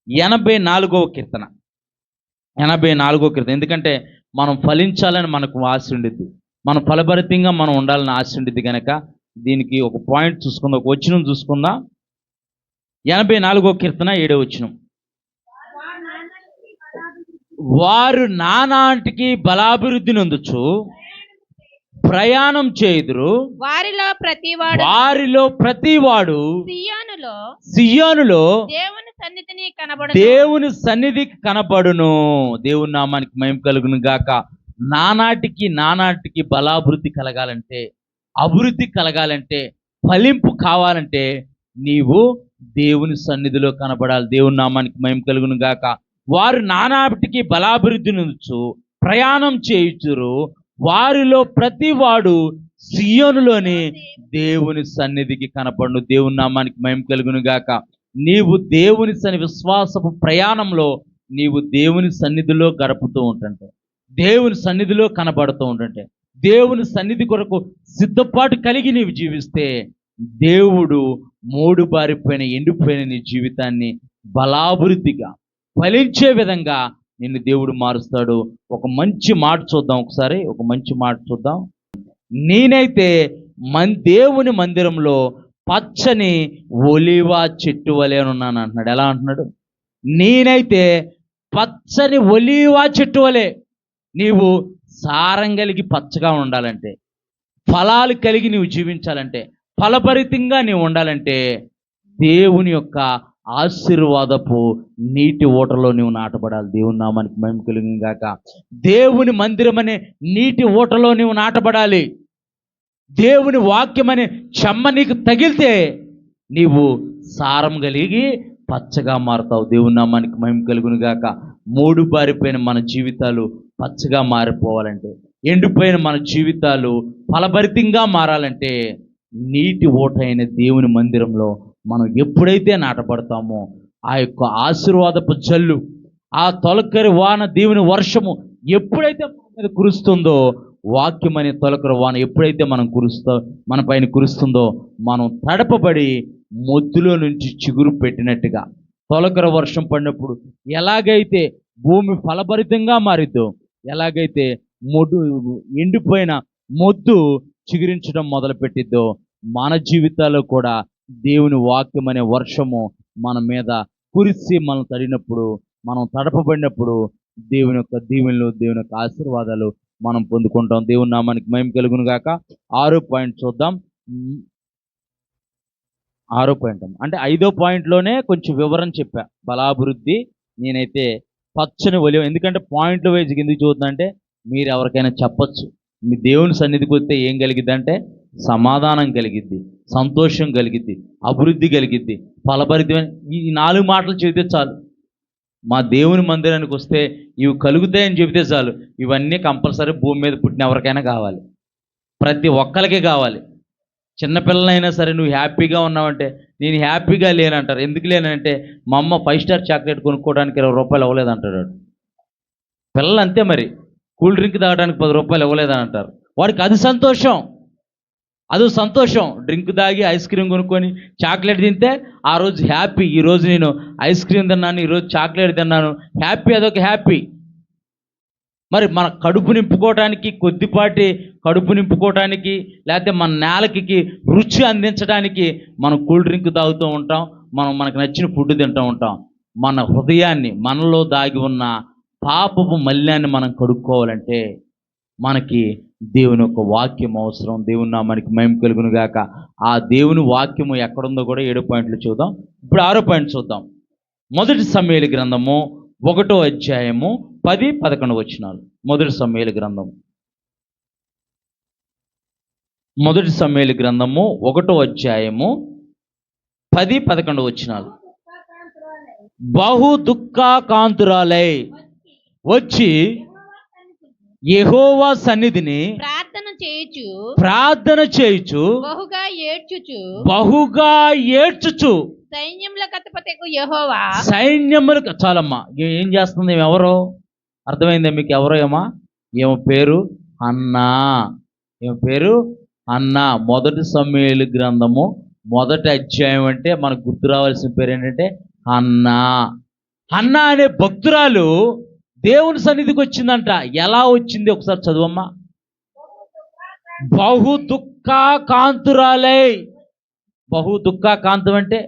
84వ కీర్తన. 84వ కీర్తన. ఎందుకంటే మనం ఫలించాలని మనకు ఆశ ఉండిద్ది, మనం ఫలభరితంగా మనం ఉండాలని ఆశ ఉండిద్ది కనుక దీనికి ఒక పాయింట్ చూసుకుందాం, ఒక వచనం చూసుకుందాం. 84వ కీర్తన 7వ వచనం. వారు నానాటికి బలాభివృద్ధి నొందుచు ప్రయాణం చేయుదురు, వారిలో ప్రతివాడు సియోనులో దేవుని సన్నిధిని కనబడును. దేవుని నామానికి మహిమ కలుగును గాక. నానాటికి బలాభివృద్ధి కలగాలంటే, అభివృద్ధి కలగాలంటే, ఫలింపు కావాలంటే నీవు దేవుని సన్నిధిలో కనబడాలి. దేవుని నామానికి మహిమ కలుగును గాక. వారు నానాటికి బలాభివృద్ధి నుంచు ప్రయాణం చేయుచురు, వారిలో ప్రతివాడు సియోనులోని దేవుని సన్నిధికి కనపడును. దేవుని నామానికి మహిమ కలుగును గాక. నీవు దేవుని విశ్వాసపు ప్రయాణంలో నీవు దేవుని సన్నిధిలో గడుపుతూ ఉంటుంటే, దేవుని సన్నిధిలో కనబడుతూ ఉంటుంటే, దేవుని సన్నిధి కొరకు సిద్ధపాటు కలిగి నీవు జీవిస్తే దేవుడు మోడుబారిపోయిన ఎండిపోయిన నీ జీవితాన్ని బలాభివృద్ధిగా ఫలించే విధంగా నిన్ను దేవుడు మారుస్తాడు. ఒక మంచి మాట చూద్దాం, ఒకసారి ఒక మంచి మాట చూద్దాం. నేనైతే దేవుని మందిరంలో పచ్చని ఒలీవ చెట్టు వలె ఉన్నాను అంటున్నాడు. ఎలా అంటున్నాడు? నేనైతే పచ్చని ఒలీవ చెట్టు వలె. నీవు సారం కలిగి పచ్చగా ఉండాలంటే, ఫలాలు కలిగి నీవు జీవించాలంటే, ఫలభరితంగా నీవు ఉండాలంటే దేవుని యొక్క ఆశీర్వాదపు నీటి ఊటలో నీవు నాటబడాలి. దేవుని నామానికి మహిమ కలుగును గాక. దేవుని మందిరం అనే నీటి ఊటలో నీవు నాటబడాలి. దేవుని వాక్యం అనే చెమ్మ నీకు తగిలితే నీవు సారం కలిగి పచ్చగా మారుతావు. దేవుని నామానికి మహిమ కలుగును గాక. మూడు బారిపోయిన మన జీవితాలు పచ్చగా మారిపోవాలంటే, ఎండిపోయిన మన జీవితాలు ఫలభరితంగా మారాలంటే నీటి ఊట అయిన దేవుని మందిరంలో మనం ఎప్పుడైతే నాటపడతామో ఆ యొక్క ఆశీర్వాదపు జల్లు, ఆ తొలకరి వాన, దేవుని వర్షము ఎప్పుడైతే మన మీద కురుస్తుందో, వాక్యం అనే తొలకరి వాన ఎప్పుడైతే మన పైన కురుస్తుందో మనం తడపబడి మొద్దులో నుంచి చిగురు పెట్టినట్టుగా, తొలకరి వర్షం పడినప్పుడు ఎలాగైతే భూమి ఫలభరితంగా మారిద్దో, ఎలాగైతే ఎండిపోయిన మొద్దు చిగురించడం మొదలుపెట్టిద్దో, మన జీవితాల్లో కూడా దేవుని వాక్యం అనే వర్షము మన మీద కురిసి మనం తడినప్పుడు, మనం తడపబడినప్పుడు దేవుని యొక్క దీవెనలు, దేవుని యొక్క ఆశీర్వాదాలు మనం పొందుకుంటాం. దేవుని నామానికి మహిమ కలుగును గాక. 6వ పాయింట్ చూద్దాం. 6వ పాయింట్ అంటే 5వ పాయింట్లోనే కొంచెం వివరణ చెప్పా. బలాభివృద్ధి, నేనైతే పచ్చని ఒలివ. ఎందుకంటే పాయింట్ల వైజ్ ఎందుకు చూద్దాం అంటే, మీరు ఎవరికైనా చెప్పచ్చు, మీ దేవుని సన్నిధికి వస్తే ఏం కలిగిద్ది అంటే సమాధానం కలిగిద్ది, సంతోషం కలిగిద్ది, అభివృద్ధి కలిగిద్ది, ఫలభరితమైన ఈ 4 మాటలు చెబితే చాలు. మా దేవుని మందిరానికి వస్తే ఇవి కలుగుతాయని చెబితే చాలు. ఇవన్నీ కంపల్సరీ భూమి మీద పుట్టిన ఎవరికైనా కావాలి, ప్రతి ఒక్కరికి కావాలి. చిన్నపిల్లలైనా సరే నువ్వు హ్యాపీగా ఉన్నావంటే నేను హ్యాపీగా లేనంటారు. ఎందుకు లేనంటే మా అమ్మ 5 స్టార్ చాక్లెట్ కొనుక్కోవడానికి 20 రూపాయలు ఇవ్వలేదంటాడు. పిల్లలు అంతే మరి, కూల్ డ్రింక్ తాగడానికి 10 రూపాయలు ఇవ్వలేదని అంటారు. వాడికి అది సంతోషం, అదో సంతోషం. డ్రింక్ తాగి ఐస్ క్రీమ్ కొనుక్కొని చాక్లెట్ తింటే ఆ రోజు హ్యాపీ. ఈరోజు నేను ఐస్ క్రీమ్ తిన్నాను, ఈరోజు చాక్లెట్ తిన్నాను, హ్యాపీ, అదొక హ్యాపీ. మరి మన కడుపు నింపుకోవటానికి, కొద్దిపాటి కడుపు నింపుకోవటానికి, లేకపోతే మన నేలకి రుచి అందించడానికి మనం కూల్ డ్రింక్ తాగుతూ ఉంటాం, మనకు నచ్చిన ఫుడ్ తింటూ ఉంటాం. మన హృదయాన్ని, మనలో దాగి ఉన్న పాపపు మల్యాన్ని మనం కడుక్కోవాలంటే మనకి దేవుని యొక్క వాక్యం అవసరం. దేవుని నామానికి మహిమ కలుగును గాక. ఆ దేవుని వాక్యము ఎక్కడుందో కూడా 7 పాయింట్లు చూద్దాం. ఇప్పుడు 6వ పాయింట్ చూద్దాం. మొదటి సమూయేలు గ్రంథము 1వ అధ్యాయము 10-11 వచనాలు. మొదటి సమూయేలు గ్రంథము 1వ అధ్యాయము 10-11 వచనాలు. బహు దుఃఖాకాంతురాలై వచ్చి యెహోవా సన్నిధిని ప్రార్థన చేయుచు బహుగా ఏడ్చుచు సైన్యములకు చాలమ్మా ఏం చేస్తుంది ఎవరో అర్థమైందా మీకు? ఎవరో ఏమో పేరు అన్నా. ఏమో పేరు అన్నా. మొదటి సమూయేలు గ్రంథము మొదటి అధ్యాయం అంటే మనకు గుర్తు రావాల్సిన పేరు ఏంటంటే అన్నా. అన్నా అనే భక్తురాలు దేవుని సన్నిధికి వచ్చిందంట. ఎలా వచ్చింది ఒకసారి చదువమ్మా. బహు దుఃఖాకాంతురాలై. బహు దుఃఖాకాంతం అంటే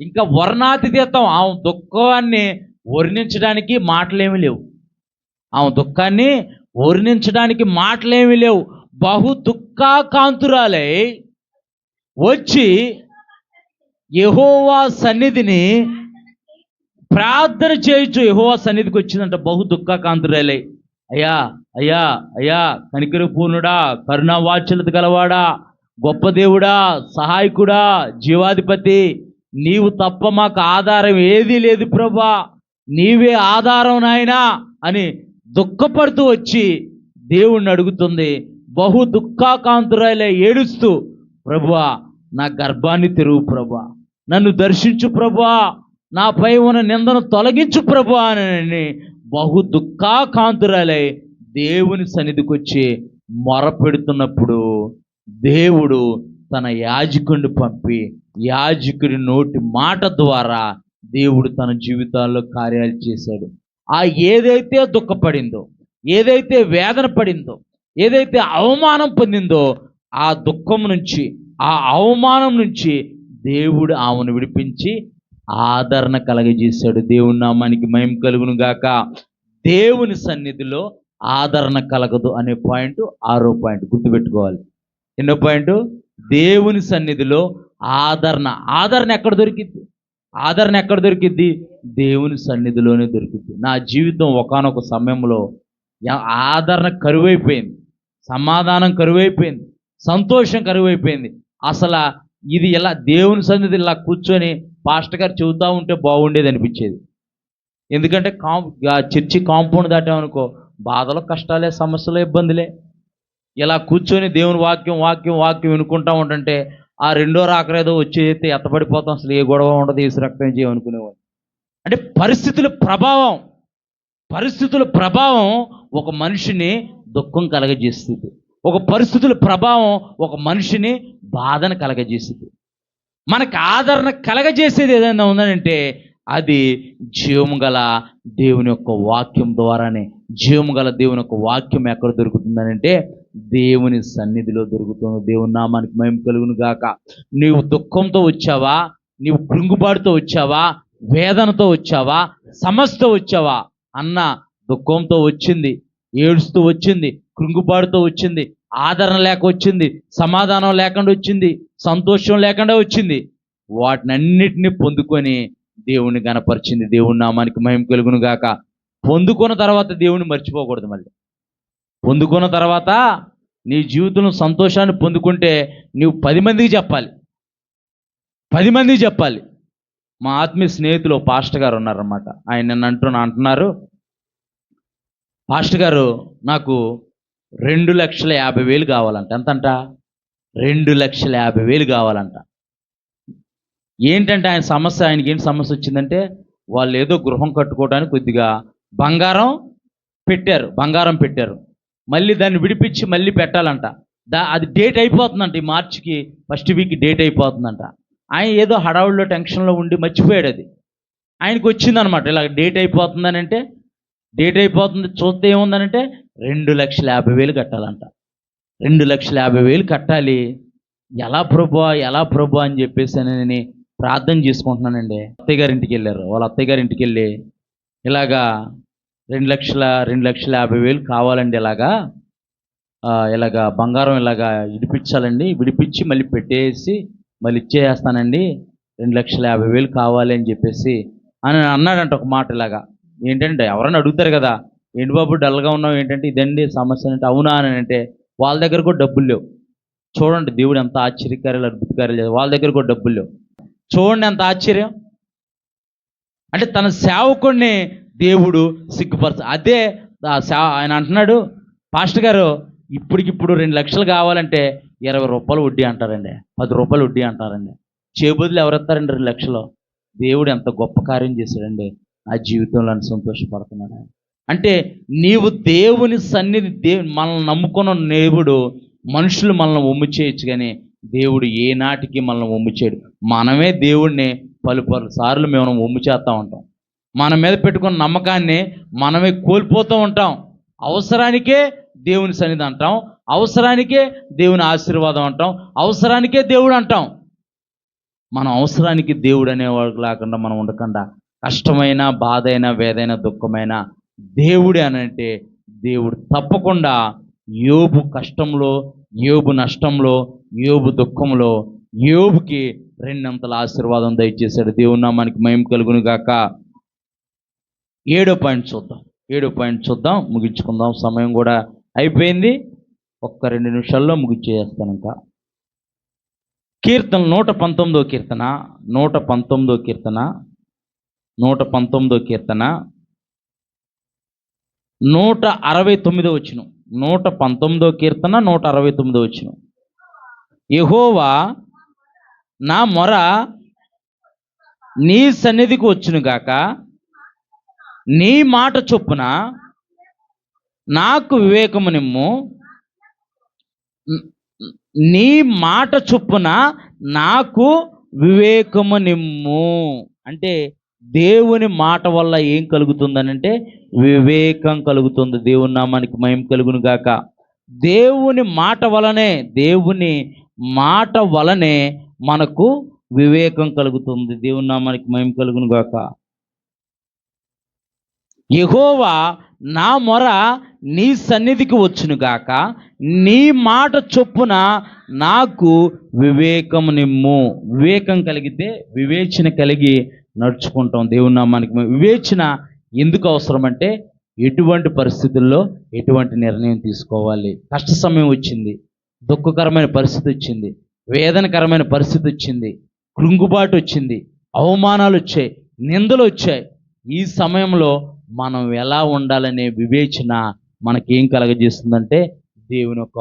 ఇంకా వర్ణాతిథేతం. ఆమె దుఃఖాన్ని వర్ణించడానికి మాటలేమి లేవు. ఆమె దుఃఖాన్ని వర్ణించడానికి మాటలేమి లేవు. బహు దుఃఖాకాంతురాలై వచ్చి యెహోవా సన్నిధిని ప్రార్థన చేయొచ్చు. యెహోవా సన్నిధికి వచ్చిందంట బహు దుఃఖాకాంతురాలై. అయ్యా అయ్యా అయ్యా కనికరపూర్ణుడా, కరుణావాత్సల్యత గలవాడా, గొప్ప దేవుడా, సహాయకుడా, జీవాధిపతి, నీవు తప్ప మాకు ఆధారం ఏదీ లేదు ప్రభా, నీవే ఆధారం నాయనా అని దుఃఖపడుతూ వచ్చి దేవుణ్ణి అడుగుతుంది. బహు దుఃఖాకాంతురాలై ఏడుస్తూ, ప్రభువా నా గర్భాన్ని తెరువు ప్రభా, నన్ను దర్శించు ప్రభా, నాపై ఉన్న నిందను తొలగించు ప్రభా అని బహు దుఃఖాకాంతురాలై దేవుని సన్నిధికి వచ్చి మొరపెడుతున్నప్పుడు దేవుడు తన యాజకుడిని పంపి యాజకుడి నోటి మాట ద్వారా దేవుడు తన జీవితాల్లో కార్యాలు చేశాడు. ఆ ఏదైతే దుఃఖపడిందో, ఏదైతే వేదన పడిందో, ఏదైతే అవమానం పొందిందో, ఆ దుఃఖం నుంచి, ఆ అవమానం నుంచి దేవుడు ఆమెను విడిపించి ఆదరణ కలగజేశాడు. దేవుని నామానికి మహిమ కలుగును గాక. దేవుని సన్నిధిలో ఆదరణ కలగదు అనే పాయింట్ 6వ పాయింట్ గుర్తుపెట్టుకోవాలి. ఎన్నో పాయింట్? దేవుని సన్నిధిలో ఆదరణ. ఆదరణ ఎక్కడ దొరికిద్ది? ఆదరణ ఎక్కడ దొరికిద్ది? దేవుని సన్నిధిలోనే దొరికిద్ది. నా జీవితం ఒకానొక సమయంలో ఆదరణ కరువైపోయింది, సమాధానం కరువైపోయింది, సంతోషం కరువైపోయింది. అసలు ఇది ఇలా దేవుని సన్నిధి ఇలా కూర్చొని పాస్టర్ గారు చెబుతూ ఉంటే బాగుండేది అనిపించేది. ఎందుకంటే చర్చి కాంపౌండ్ దాటామనుకో బాధలు, కష్టాలే, సమస్యలు, ఇబ్బందులే. ఇలా కూర్చొని దేవుని వాక్యం వాక్యం వాక్యం వినుకుంటా ఉంటుంటే ఆ రెండో రాకరేదో వచ్చేస్తే ఎత్తపడిపోతాం, అసలు ఏ గొడవ ఉండదు, ఏసు రక్తం చేయమనుకునేవాడు. అంటే పరిస్థితుల ప్రభావం ఒక మనిషిని దుఃఖం కలగజేస్తుంది. ఒక పరిస్థితుల ప్రభావం ఒక మనిషిని బాధను కలగజేస్తుంది. మనకు ఆదరణ కలగజేసేది ఏదైనా ఉందనంటే అది జీవము గల దేవుని యొక్క వాక్యం ద్వారానే. జీవము గల దేవుని యొక్క వాక్యం ఎక్కడ దొరుకుతుందనంటే దేవుని సన్నిధిలో దొరుకుతుంది. దేవుని నామానికి మహిమ కలుగును గాక. నీవు దుఃఖంతో వచ్చావా, నీవు కృంగుబాటుతో వచ్చావా, వేదనతో వచ్చావా, సమస్యతో వచ్చావా అన్న దుఃఖంతో వచ్చింది, ఏడుస్తూ వచ్చింది, కృంగుబాటుతో వచ్చింది, ఆదరణ లేక వచ్చింది, సమాధానం లేకుండా వచ్చింది, సంతోషం లేకుండా వచ్చింది. వాటినన్నిటినీ పొందుకొని దేవుని గణపరిచింది. దేవుని నామానికి మహిమ కలుగును గాక. పొందుకున్న తర్వాత దేవుని మర్చిపోకూడదు. మళ్ళీ పొందుకున్న తర్వాత నీ జీవితంలో సంతోషాన్ని పొందుకుంటే నీవు 10 మందికి చెప్పాలి, 10 మందికి చెప్పాలి. మా ఆత్మీయ స్నేహితులు పాస్టర్ గారు ఉన్నారన్నమాట. ఆయన నన్ను అంటున్నారు, పాస్టర్ గారు నాకు 2,50,000 కావాలంట. ఎంతంట? 2,50,000 కావాలంట. ఏంటంటే ఆయన సమస్య, ఆయనకి ఏంటి సమస్య వచ్చిందంటే వాళ్ళు ఏదో గృహం కట్టుకోవడానికి కొద్దిగా బంగారం పెట్టారు, మళ్ళీ దాన్ని విడిపించి మళ్ళీ పెట్టాలంట. అది డేట్ అయిపోతుందంట, ఈ మార్చికి 1st వీక్ డేట్ అయిపోతుందంట. ఆయన ఏదో హడావుల్లో టెన్షన్లో ఉండి మర్చిపోయాడు. అది ఆయనకు వచ్చిందనమాట. ఇలా డేట్ అయిపోతుందని అంటే, డేట్ అయిపోతుంది చూస్తే ఏముందనంటే 2,50,000 కట్టాలంట. 2,50,000 కట్టాలి. ఎలా ప్రభు అని చెప్పేసి నేను ప్రార్థన చేసుకుంటున్నానండి. అత్తయ్య గారి ఇంటికి వెళ్ళారు. వాళ్ళ అత్తయ్య గారి ఇంటికి వెళ్ళి ఇలాగా 2,50,000 కావాలండి, ఇలాగా బంగారం ఇలాగా విడిపించాలండి, విడిపించి మళ్ళీ పెట్టేసి మళ్ళీ ఇచ్చేస్తానండి, 2,50,000 కావాలి అని చెప్పేసి అని అన్నాడంట ఒక మాట. ఇలాగా ఏంటంటే ఎవరైనా అడుగుతారు కదా, ఏంటి బాబు డల్గా ఉన్నావు ఏంటంటే, ఇదండి సమస్య అంటే. అవునా అని అంటే వాళ్ళ దగ్గర కూడా డబ్బులు లేవు. చూడండి దేవుడు ఎంత ఆశ్చర్యకార్యాలు, అద్భుతకార్యాలు చేయాలి. వాళ్ళ దగ్గర కూడా డబ్బులు లేవు. చూడండి ఎంత ఆశ్చర్యం. అంటే తన సేవకుడిని దేవుడు సిగ్గుపరచ. అదే ఆయన అంటున్నాడు, పాస్టర్ గారు ఇప్పటికిప్పుడు 2 లక్షలు కావాలంటే 20 రూపాయలు వడ్డీ అంటారండి, 10 రూపాయలు వడ్డీ అంటారండి. చేబదులు ఎవరెత్తారండి 2 లక్షలు? దేవుడు ఎంత గొప్ప కార్యం చేశాడండి నా జీవితంలో అని సంతోషపడుతున్నాడు. అంటే నీవు దేవుని సన్నిధి, మనల్ని నమ్ముకున్న దేవుడు, మనుషులు మనల్ని ఒమ్ము చేయొచ్చు కానీ దేవుడు ఏనాటికి మనల్ని ఒమ్ము చేయడు. మనమే దేవుడిని పలు సార్లు మేము ఒమ్ము చేస్తూ ఉంటాం. మన మీద పెట్టుకున్న నమ్మకాన్ని మనమే కోల్పోతూ ఉంటాం. అవసరానికే దేవుని సన్నిధి అంటాం, అవసరానికే దేవుని ఆశీర్వాదం అంటాం, అవసరానికే దేవుడు అంటాం. మనం అవసరానికి దేవుడు అనేవాడు లేకుండా మనం ఉండకుండా కష్టమైన, బాధ అయినా, వేదైన, దుఃఖమైన దేవుడే అనంటే దేవుడు తప్పకుండా యోబు కష్టంలో, యోబు నష్టంలో, యోబు దుఃఖంలో యోబుకి 2 అంతల ఆశీర్వాదం దయచేశాడు. దేవుని నామానికి మహిమ కలుగును గాక. 7వ పాయింట్ చూద్దాం, ముగించుకుందాం. సమయం కూడా అయిపోయింది. 1-2 నిమిషాల్లో ముగించేస్తాను. ఇంకా కీర్తన 119వ కీర్తన 119వ కీర్తన 119వ కీర్తన 169వ వచనం. 119వ కీర్తన 169వ వచనం. యెహోవా నా మొర నీ సన్నిధికి వచ్చును గాక, నీ మాట చొప్పున నాకు వివేకము నిమ్ము. నీ మాట చొప్పున నాకు వివేకము నిమ్ము. అంటే దేవుని మాట వల్ల ఏం కలుగుతుందనంటే వివేకం కలుగుతుంది. దేవుని నామానికి మహిమ కలుగును గాక. దేవుని మాట వలనే మనకు వివేకం కలుగుతుంది. దేవుని నామానికి మహిమ కలుగును గాక. యెహోవా నా మొర నీ సన్నిధికి వచ్చును గాక, నీ మాట చొప్పున నాకు వివేకము నిమ్ము. వివేకం కలిగితే వివేచన కలిగి నడుచుకుంటాం. దేవుని నామానికి వివేచన ఎందుకు అవసరం అంటే ఎటువంటి పరిస్థితుల్లో ఎటువంటి నిర్ణయం తీసుకోవాలి. కష్ట సమయం వచ్చింది, దుఃఖకరమైన పరిస్థితి వచ్చింది, వేదనకరమైన పరిస్థితి వచ్చింది, కృంగుబాటు వచ్చింది, అవమానాలు వచ్చాయి, నిందలు వచ్చాయి. ఈ సమయంలో మనం ఎలా ఉండాలనే వివేచన మనకేం కలగజేస్తుందంటే దేవుని యొక్క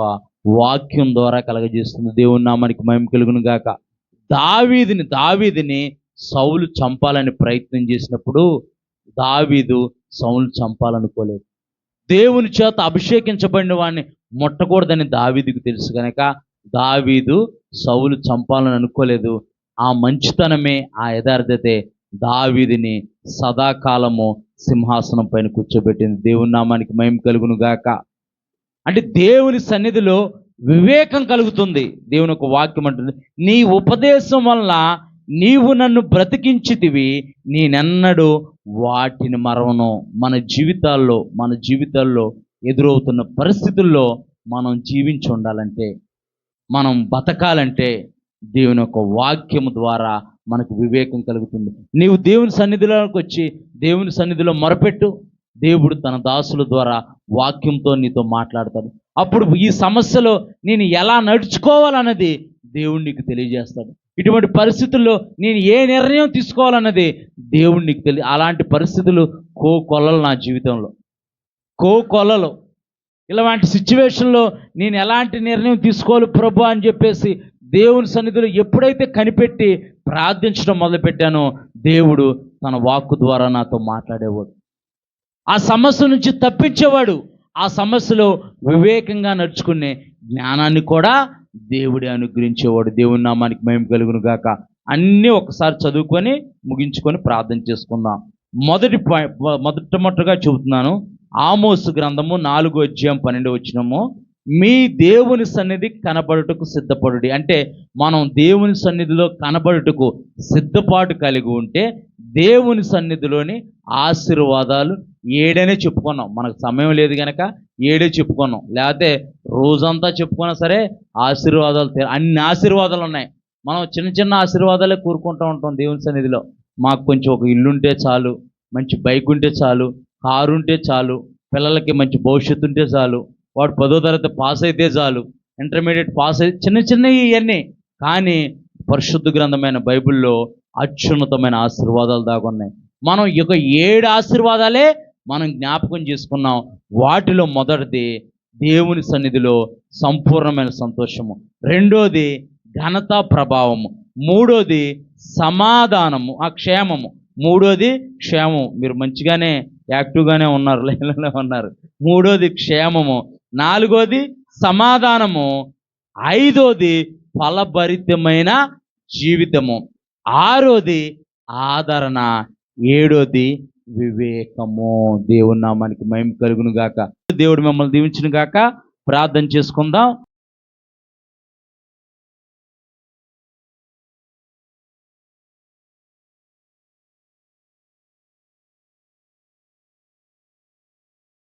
వాక్యం ద్వారా కలగజేస్తుంది. దేవుని నామానికి మహిమ కలుగును గాక. దావీదుని సౌలు చంపాలని ప్రయత్నం చేసినప్పుడు దావీదు సౌలు చంపాలనుకోలేదు. దేవుని చేత అభిషేకించబడిన వాడిని ముట్టకూడదని దావీదుకు తెలుసు కనుక దావీదు సౌలు చంపాలని అనుకోలేదు. ఆ మంచితనమే, ఆ యథార్థతే దావీదుని సదాకాలము సింహాసనం పైన కూర్చోబెట్టింది. దేవుని నామానికి మహిమ కలుగును గాక. అంటే దేవుని సన్నిధిలో వివేకం కలుగుతుంది. దేవుని ఒక వాక్యం అంటుంది, నీ ఉపదేశం వల్ల నీవు నన్ను బ్రతికించితివి, నేనెన్నడూ వాటిని మరవను. మన జీవితాల్లో ఎదురవుతున్న పరిస్థితుల్లో మనం జీవించి ఉండాలంటే, మనం బతకాలంటే దేవుని యొక్క వాక్యము ద్వారా మనకు వివేకం కలుగుతుంది. నీవు దేవుని సన్నిధిలోకి వచ్చి దేవుని సన్నిధిలో మొరపెట్టు, దేవుడు తన దాసుల ద్వారా వాక్యంతో నీతో మాట్లాడతాడు. అప్పుడు ఈ సమస్యలో నేను ఎలా నడుచుకోవాలన్నది దేవుడు నీకు తెలియజేస్తాడు. ఇటువంటి పరిస్థితుల్లో నేను ఏ నిర్ణయం తీసుకోవాలన్నది దేవుడు నీకు అలాంటి పరిస్థితులు కోకొల్లలు నా జీవితంలో, కోకొల్లలు. ఇలాంటి సిచ్యువేషన్లో నేను ఎలాంటి నిర్ణయం తీసుకోవాలి ప్రభు అని చెప్పేసి దేవుని సన్నిధిలో ఎప్పుడైతే కనిపెట్టి ప్రార్థించడం మొదలుపెట్టానో దేవుడు తన వాక్కు ద్వారా నాతో మాట్లాడేవాడు. ఆ సమస్య నుంచి తప్పించేవాడు. ఆ సమస్యలో వివేకంగా నడుచుకునే జ్ఞానాన్ని కూడా దేవుడే అనుగ్రహించేవాడు. దేవుని నామానికి మహిమ కలుగును గాక. అన్నీ ఒకసారి చదువుకొని ముగించుకొని ప్రార్థన చేసుకుందాం. మొట్టమొదటిగా చెబుతున్నాను, ఆమోసు గ్రంథము 4:12 మీ దేవుని సన్నిధి కనబడుటకు సిద్ధపడుడి. అంటే మనం దేవుని సన్నిధిలో కనబడుటకు సిద్ధపాటు కలిగి ఉంటే దేవుని సన్నిధిలోని ఆశీర్వాదాలు 7 చెప్పుకున్నాం. మనకు సమయం లేదు కనుక 7 చెప్పుకున్నాం. లేకపోతే రోజంతా చెప్పుకున్నా సరే ఆశీర్వాదాలు అన్ని ఆశీర్వాదాలు ఉన్నాయి. మనం చిన్న చిన్న ఆశీర్వాదాలే కోరుకుంటూ ఉంటాం దేవుని సన్నిధిలో. మాకు కొంచెం ఒక ఇల్లు ఉంటే చాలు, మంచి బైక్ ఉంటే చాలు, కారు ఉంటే చాలు, పిల్లలకి మంచి భవిష్యత్తు ఉంటే చాలు, వాడు 10వ తరగతి పాస్ అయితే చాలు, ఇంటర్మీడియట్ పాస్ అయితే, చిన్న చిన్నవి ఇవన్నీ. కానీ పరిశుద్ధ గ్రంథమైన బైబిల్లో అత్యున్నతమైన ఆశీర్వాదాలు దాగున్నాయి. మనం ఈ యొక్క 7 ఆశీర్వాదాలే మనం జ్ఞాపకం చేసుకున్నాం. వాటిలో మొదటిది దేవుని సన్నిధిలో సంపూర్ణమైన సంతోషము, రెండోది ఘనత ప్రభావము, మూడోది సమాధానము, ఆ క్షేమము, మూడోది క్షేమం. మీరు మంచిగానే యాక్టివ్గానే ఉన్నారు, లైన్లోనే ఉన్నారు. మూడోది క్షేమము, నాలుగోది సమాధానము, ఐదోది ఫలభరితమైన జీవితము, ఆరోది ఆదరణ, ఏడోది వివేకము. దేవుని నామానికి మహిమ కలుగును గాక. దేవుడు మిమ్మల్ని దీవించును గాక. ప్రార్థన చేసుకుందాం.